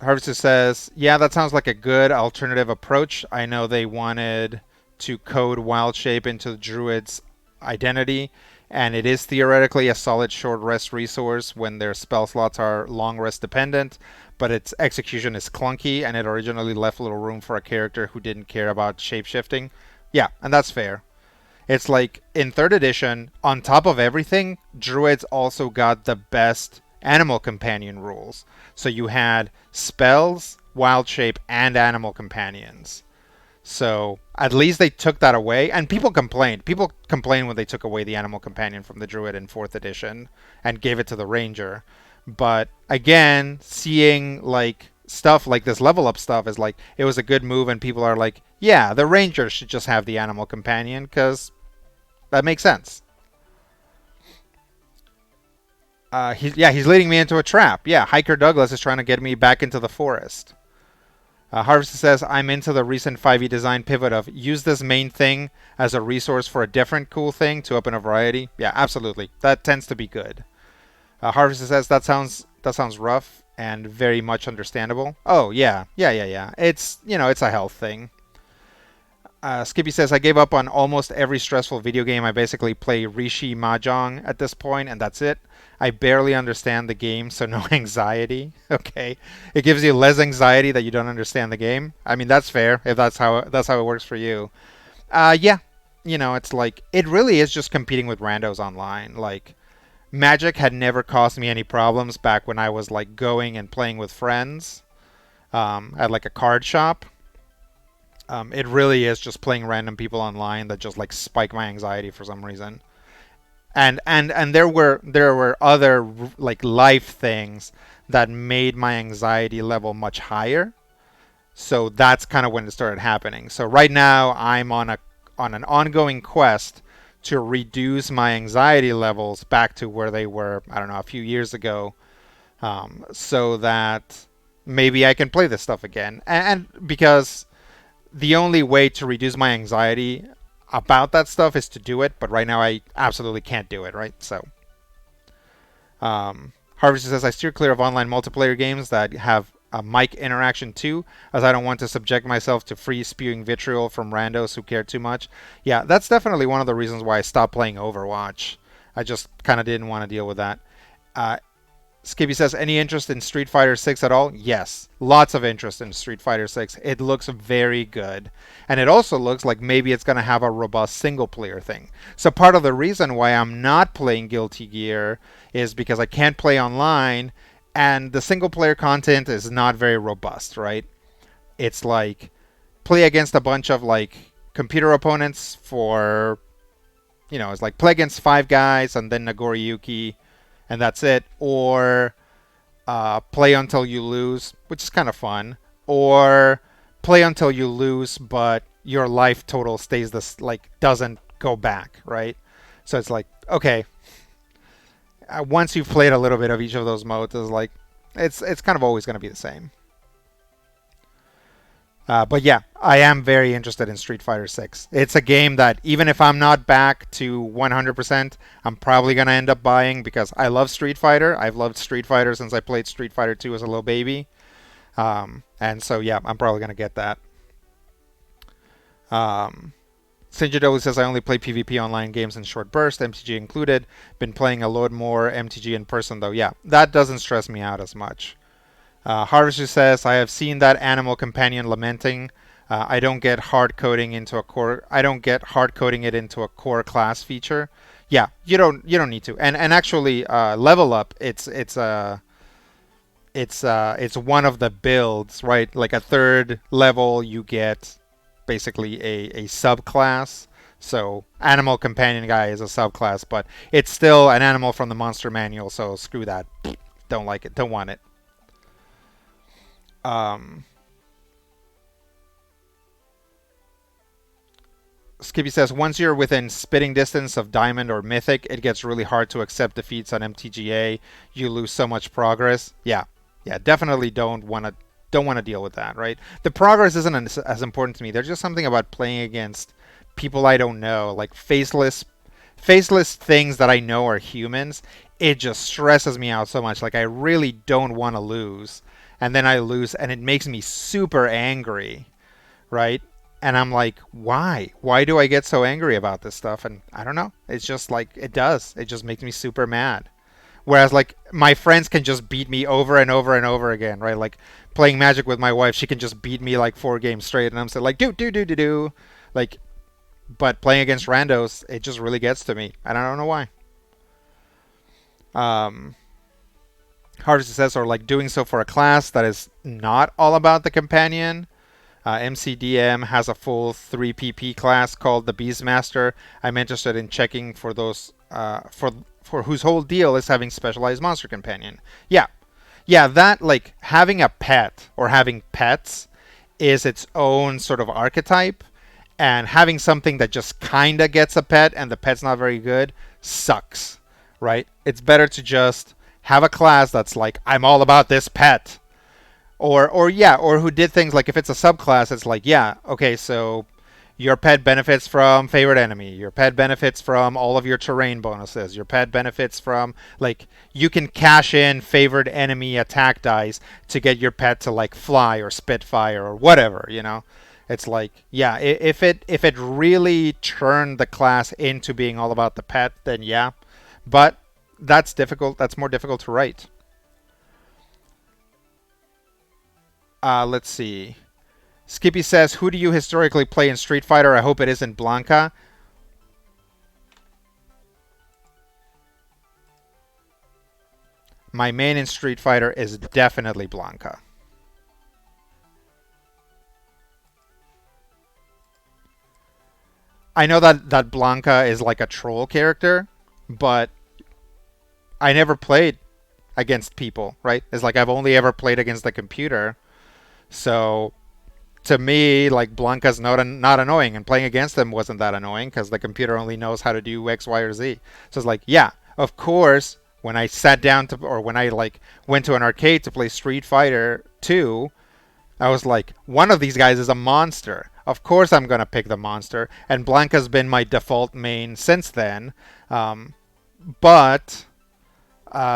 Harvester says, yeah, that sounds like a good alternative approach. I know they wanted to code Wild Shape into the Druid's identity, and it is theoretically a solid short rest resource when their spell slots are long rest dependent, but its execution is clunky, and it originally left little room for a character who didn't care about shapeshifting. Yeah, and that's fair. It's like in third edition, on top of everything, druids also got the best animal companion rules. So you had spells, wild shape, and animal companions. So at least they took that away, and people complained. People complained when they took away the animal companion from the druid in fourth edition and gave it to the ranger. But again, seeing like stuff like this level up stuff is like it was a good move, and people are like, yeah, the ranger should just have the animal companion because that makes sense. He's leading me into a trap. Yeah, Hiker Douglas is trying to get me back into the forest. Harvester says, I'm into the recent 5e design pivot of use this main thing as a resource for a different cool thing to open a variety. Yeah, absolutely. That tends to be good. Harvester says, that sounds rough and very much understandable. Oh, yeah. It's a health thing. Skippy says, I gave up on almost every stressful video game. I basically play Rishi Mahjong at this point, and that's it. I barely understand the game, so no anxiety. Okay. It gives you less anxiety that you don't understand the game. I mean, that's fair if that's how it works for you. Yeah. It's like it really is just competing with randos online. Like Magic had never caused me any problems back when I was like going and playing with friends at like a card shop. It really is just playing random people online that just like spike my anxiety for some reason. And there were other like life things that made my anxiety level much higher. So that's kind of when it started happening. So right now I'm on an ongoing quest to reduce my anxiety levels back to where they were, I don't know, a few years ago, so that maybe I can play this stuff again. And because the only way to reduce my anxiety about that stuff is to do it, but right now I absolutely can't do it, right? So, Harvester says, I steer clear of online multiplayer games that have a mic interaction too, as I don't want to subject myself to free spewing vitriol from randos who care too much. Yeah, that's definitely one of the reasons why I stopped playing Overwatch. I just kind of didn't want to deal with that. Uh, Skippy says, any interest in Street Fighter 6 at all? Yes. Lots of interest in Street Fighter 6. It looks very good. And it also looks like maybe it's going to have a robust single player thing. So part of the reason why I'm not playing Guilty Gear is because I can't play online and the single player content is not very robust, right? It's like play against a bunch of like computer opponents for, it's like play against five guys and then Nagoriyuki and that's it. Or play until you lose, which is kind of fun. Or play until you lose, but your life total stays this like doesn't go back, right? So it's like okay, once you've played a little bit of each of those modes, it's like it's kind of always going to be the same. But yeah, I am very interested in Street Fighter 6. It's a game that even if I'm not back to 100%, I'm probably going to end up buying because I love Street Fighter. I've loved Street Fighter since I played Street Fighter 2 as a little baby. And so yeah, I'm probably going to get that. Sinjadoli says, I only play PvP online games in short bursts, MTG included. Been playing a lot more MTG in person though. Yeah, that doesn't stress me out as much. Harvester says, I have seen that animal companion lamenting. I don't get hard coding into a core. I don't get hard coding it into a core class feature. Yeah, you don't need to. And actually, level up. It's one of the builds, right? Like a third level, you get basically a subclass. So animal companion guy is a subclass, but it's still an animal from the monster manual. So screw that. Don't like it. Don't want it. Skippy says, once you're within spitting distance of Diamond or Mythic, it gets really hard to accept defeats on MTGA. You lose so much progress. Yeah, definitely don't want to don't want to deal with that, right? The progress isn't as important to me. There's just something about playing against people I don't know, like faceless things that I know are humans. It just stresses me out so much. Like I really don't want to lose, and then I lose, and it makes me super angry, right? And I'm like, why? Why do I get so angry about this stuff? And I don't know. It's just like it does. It just makes me super mad. Whereas like my friends can just beat me over and over and over again, right? Like playing Magic with my wife, she can just beat me like 4 games straight, and I'm still like do. Like, but playing against randos, it just really gets to me, and I don't know why. Um, Hard success or like doing so for a class that is not all about the companion. MCDM has a full 3PP class called the Beastmaster. I'm interested in checking for those for whose whole deal is having specialized monster companion. Yeah, yeah, that like having a pet or having pets is its own sort of archetype, and having something that just kinda gets a pet and the pet's not very good sucks, right? It's better to just have a class that's like I'm all about this pet, or yeah, or who did things like if it's a subclass, it's like yeah, okay, so your pet benefits from favorite enemy. Your pet benefits from all of your terrain bonuses. Your pet benefits from like you can cash in favored enemy attack dice to get your pet to like fly or spit fire or whatever, you know. It's like yeah, if it really turned the class into being all about the pet, then yeah. But that's difficult. That's more difficult to write. Let's see. Skippy says, "Who do you historically play in Street Fighter? I hope it isn't Blanca." My main in Street Fighter is definitely Blanca. I know that Blanca is like a troll character, but I never played against people, right? It's like I've only ever played against the computer. So to me, like Blanca's not annoying, and playing against them wasn't that annoying because the computer only knows how to do X, Y, or Z. So it's like, yeah, of course, when I sat down to, or when I like went to an arcade to play Street Fighter 2, I was like, one of these guys is a monster. Of course, I'm gonna pick the monster, and Blanca's been my default main since then. Um, but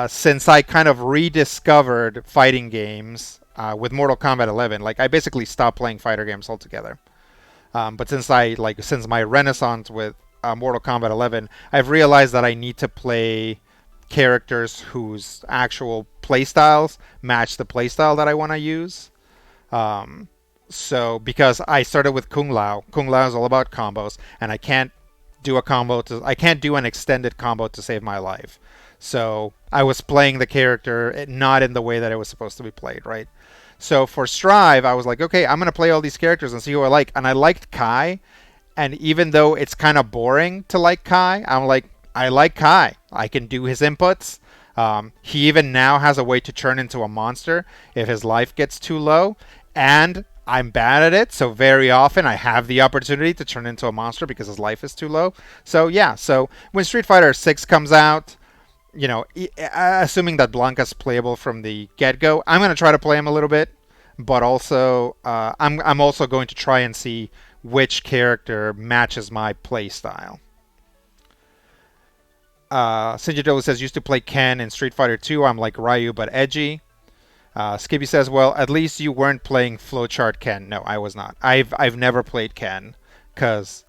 since I kind of rediscovered fighting games with Mortal Kombat 11, like I basically stopped playing fighter games altogether. But since my renaissance with Mortal Kombat 11, I've realized that I need to play characters whose actual playstyles match the playstyle that I want to use. Um, so because I started with Kung Lao is all about combos, and I can't do an extended combo to save my life. So I was playing the character not in the way that it was supposed to be played, right? So for Strive, I was like, okay, I'm gonna play all these characters and see who I like. And I liked Kai, and even though it's kind of boring to like Kai, I'm like, I like Kai. I can do his inputs. He even now has a way to turn into a monster if his life gets too low, and I'm bad at it, so very often I have the opportunity to turn into a monster because his life is too low. So yeah, so when Street Fighter 6 comes out, you know, assuming that Blanca's playable from the get-go, I'm going to try to play him a little bit, but also I'm also going to try and see which character matches my play style. Sinjadolo says used to play Ken in Street Fighter 2. I'm like Ryu but edgy. Skippy says, well, at least you weren't playing Flowchart Ken. No, I was not. I've never played Ken because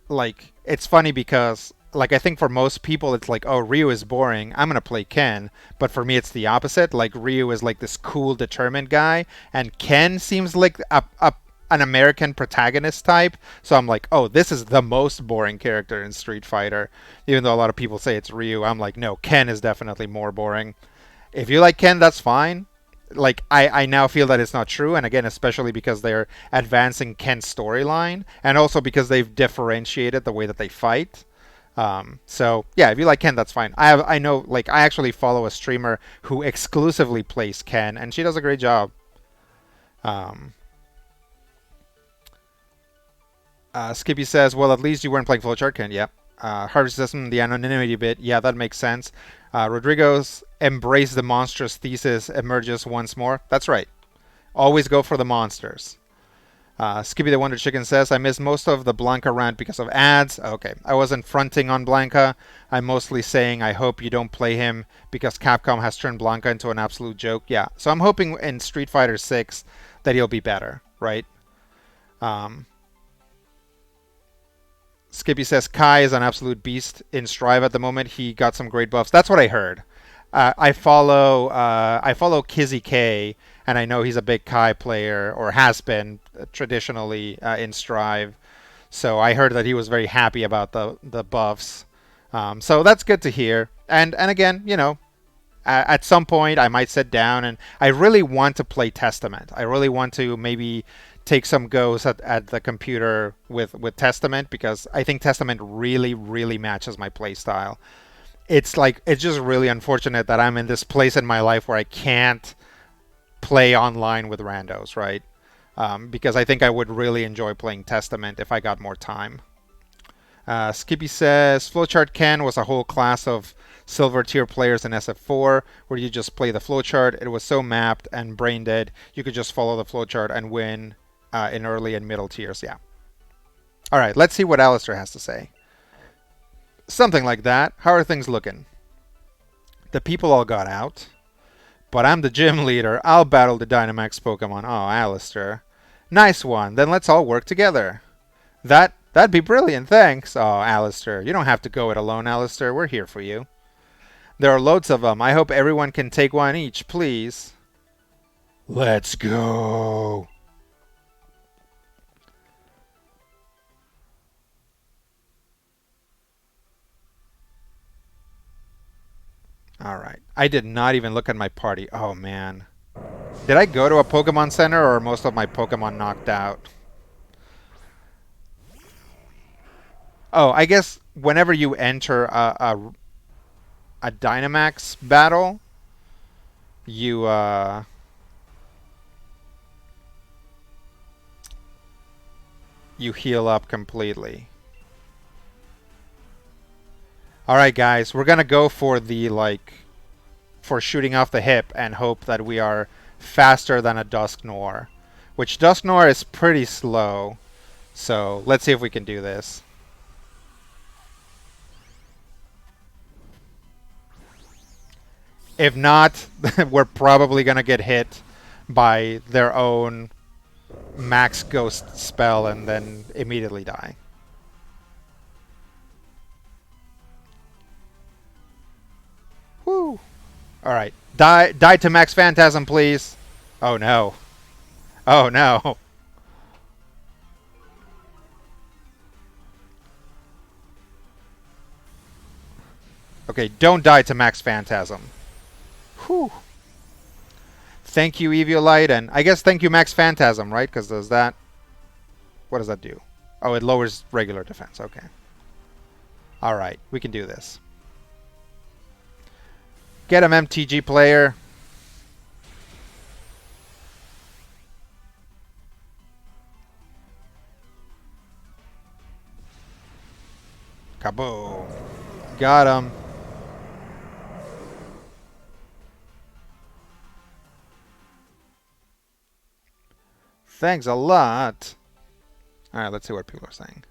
like it's funny because like I think for most people it's like, oh, Ryu is boring, I'm gonna play Ken. But for me it's the opposite. Like Ryu is like this cool determined guy, and Ken seems like an American protagonist type. So I'm like, oh, this is the most boring character in Street Fighter. Even though a lot of people say it's Ryu, I'm like, no, Ken is definitely more boring. If you like Ken, that's fine. Like I now feel that it's not true, and again, especially because they're advancing Ken's storyline, and also because they've differentiated the way that they fight. So yeah, if you like Ken, that's fine. I know like I actually follow a streamer who exclusively plays Ken, and she does a great job. Um, Skippy says, well, at least you weren't playing Flowchart Ken. Yeah. Harvey says, the anonymity bit. Yeah, that makes sense. Rodrigo's embrace the monstrous thesis emerges once more. That's right. Always go for the monsters. Skippy the Wonder Chicken says, I missed most of the Blanca rant because of ads. Okay, I wasn't fronting on Blanca. I'm mostly saying I hope you don't play him because Capcom has turned Blanca into an absolute joke. Yeah, so I'm hoping in Street Fighter 6 that he'll be better, right? Um, Skippy says Kai is an absolute beast in Strive at the moment. He got some great buffs. That's what I heard. I follow Kizzy K, and I know he's a big Kai player or has been traditionally in Strive. So I heard that he was very happy about the buffs. So that's good to hear. And again, you know, at some point I might sit down and I really want to play Testament. I really want to maybe take some goes at the computer with Testament because I think Testament really, really matches my playstyle. It's like it's just really unfortunate that I'm in this place in my life where I can't play online with randos, right? Because I think I would really enjoy playing Testament if I got more time. Skippy says Flowchart Ken was a whole class of silver tier players in SF4 where you just play the flowchart. It was so mapped and brain dead. You could just follow the flowchart and win in early and middle tiers. Yeah. All right, let's see what Alistair has to say. Something like that. How are things looking? The people all got out, but I'm the gym leader. I'll battle the Dynamax Pokemon. Oh, Alistair. Nice one. Then let's all work together. That'd be brilliant, thanks. Oh, Alistair. You don't have to go it alone, Alistair. We're here for you. There are loads of them. I hope everyone can take one each, please. Let's go. Alright. I did not even look at my party. Oh, man. Did I go to a Pokemon Center or are most of my Pokemon knocked out? Oh, I guess whenever you enter a Dynamax battle, you you heal up completely. All right, guys, we're gonna go for the for shooting off the hip and hope that we are faster than a Dusknoir, which Dusknoir is pretty slow. So let's see if we can do this. If not, we're probably gonna get hit by their own max ghost spell and then immediately die. Woo! Alright. Die to Max Phantasm, please. Oh no. Oh no. Okay, don't die to Max Phantasm. Whew. Thank you, Eviolite, and I guess thank you, Max Phantasm, right? Because does that... What does that do? Oh, it lowers regular defense. Okay. Alright, we can do this. Get him, MTG player. Kaboom. Got him. Thanks a lot. Alright, let's see what people are saying.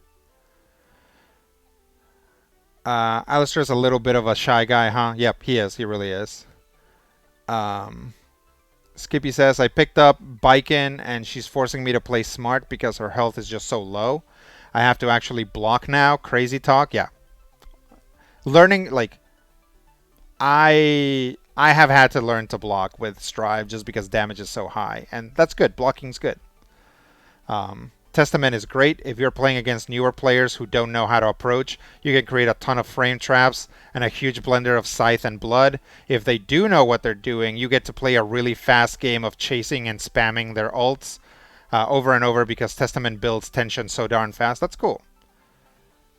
Alistair's a little bit of a shy guy, huh? Yep, he is. He really is. Skippy says, I picked up Baiken and she's forcing me to play smart because her health is just so low. I have to actually block now. Crazy talk. Yeah. Learning, like, I have had to learn to block with Strive just because damage is so high. And that's good. Blocking's good. Testament is great. If you're playing against newer players who don't know how to approach, you can create a ton of frame traps and a huge blender of Scythe and Blood. If they do know what they're doing, you get to play a really fast game of chasing and spamming their ults over and over because Testament builds tension so darn fast. That's cool.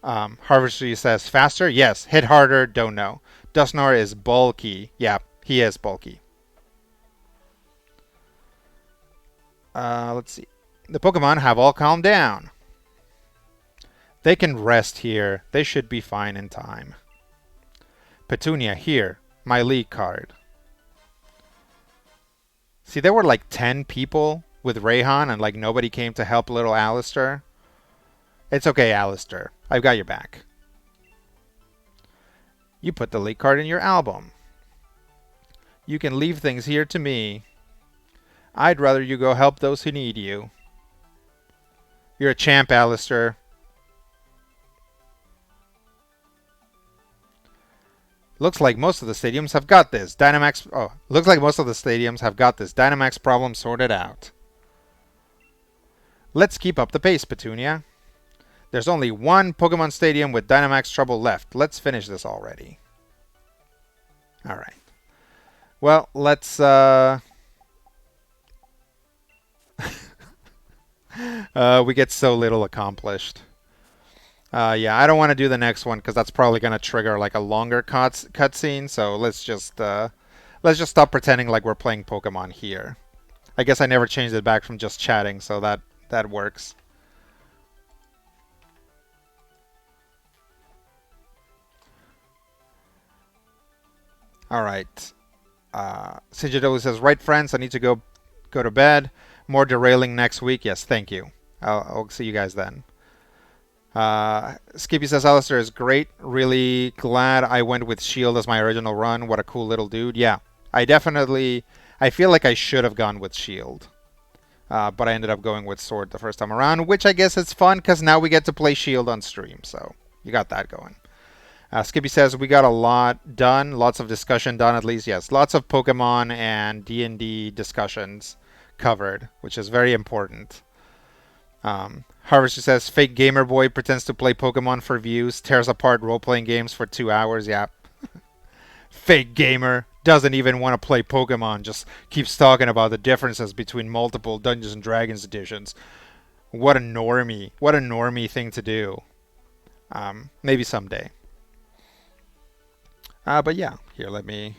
Harvestry says, faster? Yes. Hit harder? Don't know. Dusknoir is bulky. Yeah, he is bulky. Let's see. The Pokemon have all calmed down. They can rest here. They should be fine in time. Petunia, here. My league card. See, there were like 10 people with Rayhan and like nobody came to help little Alistair. It's okay, Alistair. I've got your back. You put the league card in your album. You can leave things here to me. I'd rather you go help those who need you. You're a champ, Alistair. Looks like most of the stadiums have got this. Looks like most of the stadiums have got this Dynamax problem sorted out. Let's keep up the pace, Petunia. There's only one Pokemon Stadium with Dynamax trouble left. Let's finish this already. Alright. Well, let's we get so little accomplished. Yeah, I don't want to do the next one because that's probably going to trigger like a longer cutscene. So let's just stop pretending like we're playing Pokemon here. I guess I never changed it back from just chatting, so that works. All right. Sigidoli says, "Right, friends, I need to go to bed. More derailing next week." Yes, thank you. I'll see you guys then. Skippy says, Alistair is great. Really glad I went with Shield as my original run. What a cool little dude. Yeah, I feel like I should have gone with Shield. But I ended up going with Sword the first time around, which I guess it's fun because now we get to play Shield on stream. So you got that going. Skippy says, we got a lot done. Lots of discussion done, at least. Yes, lots of Pokemon and D&D discussions covered, which is very important. Harvester says, fake gamer boy pretends to play Pokemon for views, tears apart role-playing games for 2 hours. Yeah. Fake gamer doesn't even want to play Pokemon, just keeps talking about the differences between multiple Dungeons and Dragons editions. What a normie thing to do. Maybe someday. But yeah, here, let me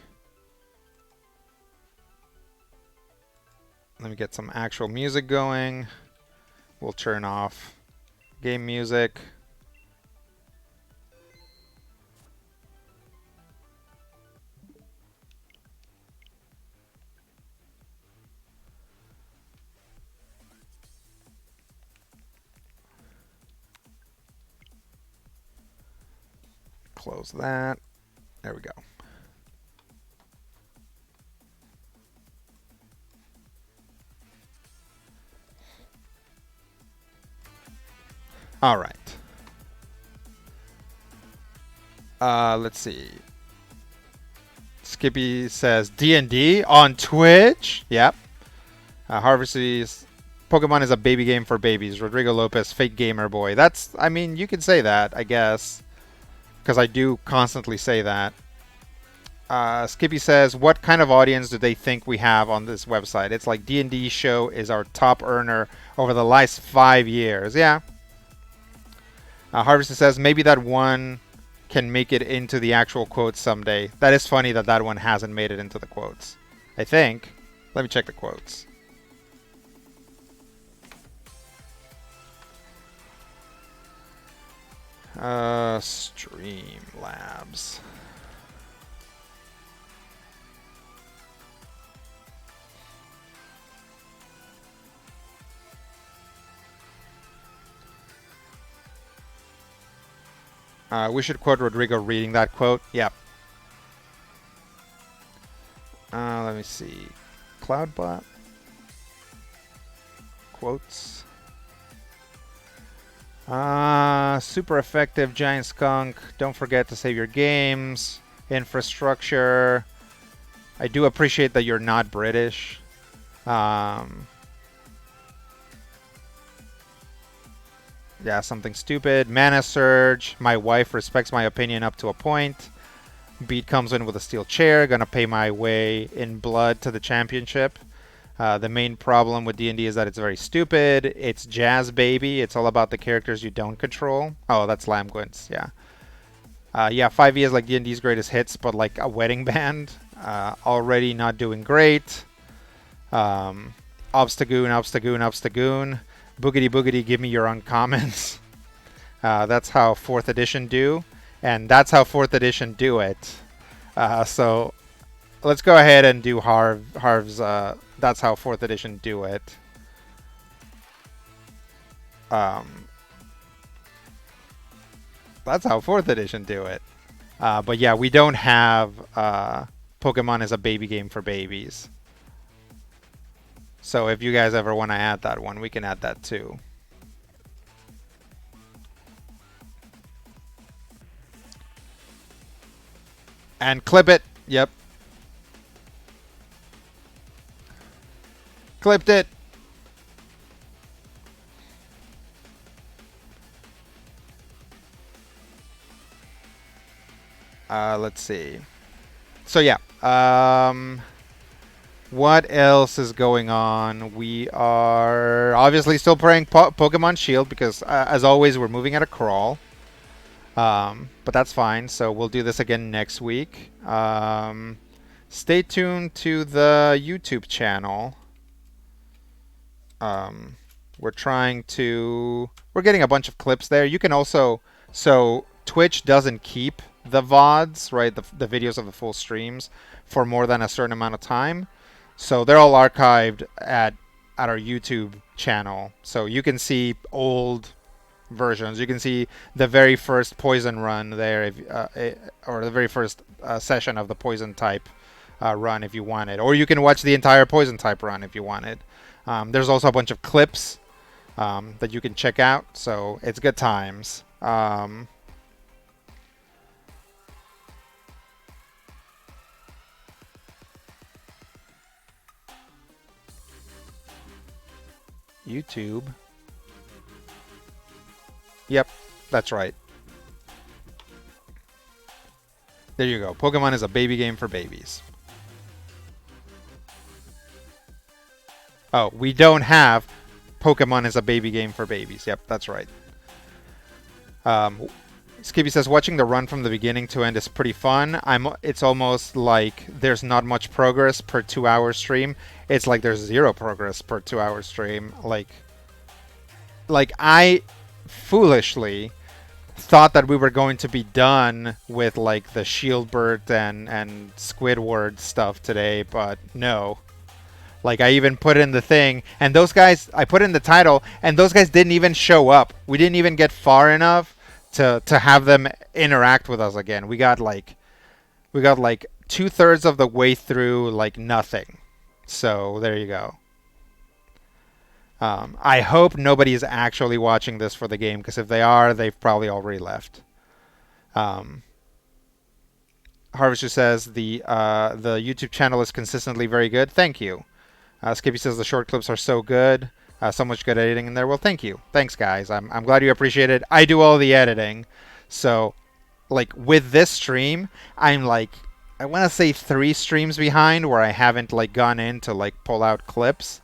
get some actual music going. We'll turn off game music. Close that. There we go. All right. Let's see. Skippy says D&D on Twitch. Yep. Harvesty's Pokemon is a baby game for babies. Rodrigo Lopez, fake gamer boy. That's, I mean, you could say that, I guess, because I do constantly say that. Skippy says, what kind of audience do they think we have on this website? It's like D&D show is our top earner over the last 5 years. Yeah. Harvester says, maybe that one can make it into the actual quotes someday. That is funny that that one hasn't made it into the quotes. I think. Let me check the quotes. Streamlabs. We should quote Rodrigo reading that quote. Yep. Let me see. Cloudbot. Quotes. Super effective giant skunk. Don't forget to save your games. Infrastructure. I do appreciate that you're not British. Yeah, something stupid. Mana Surge. My wife respects my opinion up to a point. Beat comes in with a steel chair. Gonna pay my way in blood to the championship. The main problem with D&D is that it's very stupid. It's jazz, baby. It's all about the characters you don't control. Oh, that's Lamquins. Yeah. Yeah, 5e is like D&D's greatest hits, but like a wedding band. Already not doing great. Obstagoon, Obstagoon, Obstagoon. Boogity Boogity, give me your uncommons. That's how 4th edition do. And that's how 4th edition do it. So let's go ahead and do Harv's that's how 4th edition do it. That's how 4th edition do it. But yeah, we don't have Pokemon as a baby game for babies. So if you guys ever want to add that one, we can add that too. And clip it. Yep. Clipped it. Let's see. So yeah. What else is going on? We are obviously still playing Pokemon Shield because, as always, we're moving at a crawl. But that's fine. So we'll do this again next week. Stay tuned to the YouTube channel. We're getting a bunch of clips there. You can also, so Twitch doesn't keep the VODs, right? The videos of the full streams for more than a certain amount of time. So they're all archived at our YouTube channel. So you can see old versions. You can see the very first poison run there, or the very first session of the poison type run if you wanted. Or you can watch the entire poison type run if you wanted. There's also a bunch of clips that you can check out. So it's good times. YouTube. Yep, that's right. There you go. Pokemon is a baby game for babies. Oh, we don't have Pokemon is a baby game for babies. Yep, that's right. Skippy says watching the run from the beginning to end is pretty fun. It's almost like there's not much progress per 2-hour stream. It's like there's zero progress per 2-hour stream. Like I foolishly thought that we were going to be done with like the Shieldbert and Squidward stuff today, but no. Like I even put in the thing, and those guys, I put in the title, and those guys didn't even show up. We didn't even get far enough to have them interact with us again. We got like 2/3 of the way through, like nothing. So there you go. I hope nobody is actually watching this for the game, because if they are, they've probably already left. Harvester says the YouTube channel is consistently very good. Thank you. Skippy says the short clips are so good. So much good editing in there. Well, thank you. Thanks, guys. I'm glad you appreciate it. I do all the editing. So, like, with this stream, I'm like, I want to say 3 streams behind where I haven't, like, gone in to, like, pull out clips.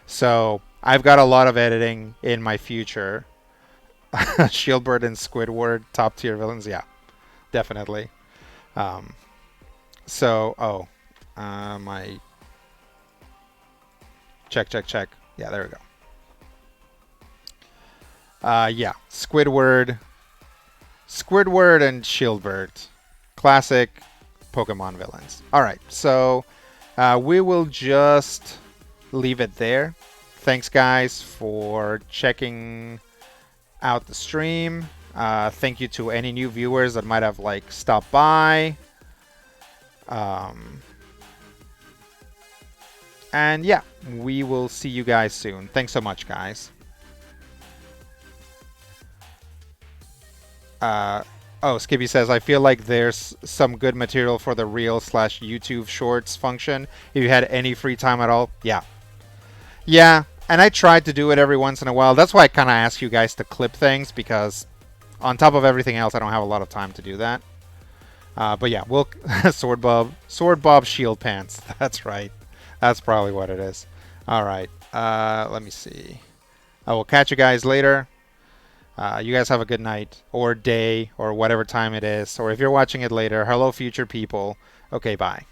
So, I've got a lot of editing in my future. Shieldbird and Squidward, top tier villains. Yeah, definitely. My check. Yeah, there we go. Yeah, Squidward and Shieldbert, classic Pokemon villains. All right, so we will just leave it there. Thanks, guys, for checking out the stream. Thank you to any new viewers that might have like stopped by. And yeah, we will see you guys soon. Thanks so much, guys. Skippy says, I feel like there's some good material for the Reel/YouTube Shorts function. If you had any free time at all. Yeah. Yeah, and I tried to do it every once in a while. That's why I kind of ask you guys to clip things, because on top of everything else, I don't have a lot of time to do that. But yeah, we'll Sword Bob Shield Pants. That's right. That's probably what it is. All right. Let me see. I will catch you guys later. You guys have a good night or day or whatever time it is. Or if you're watching it later, hello, future people. Okay, bye.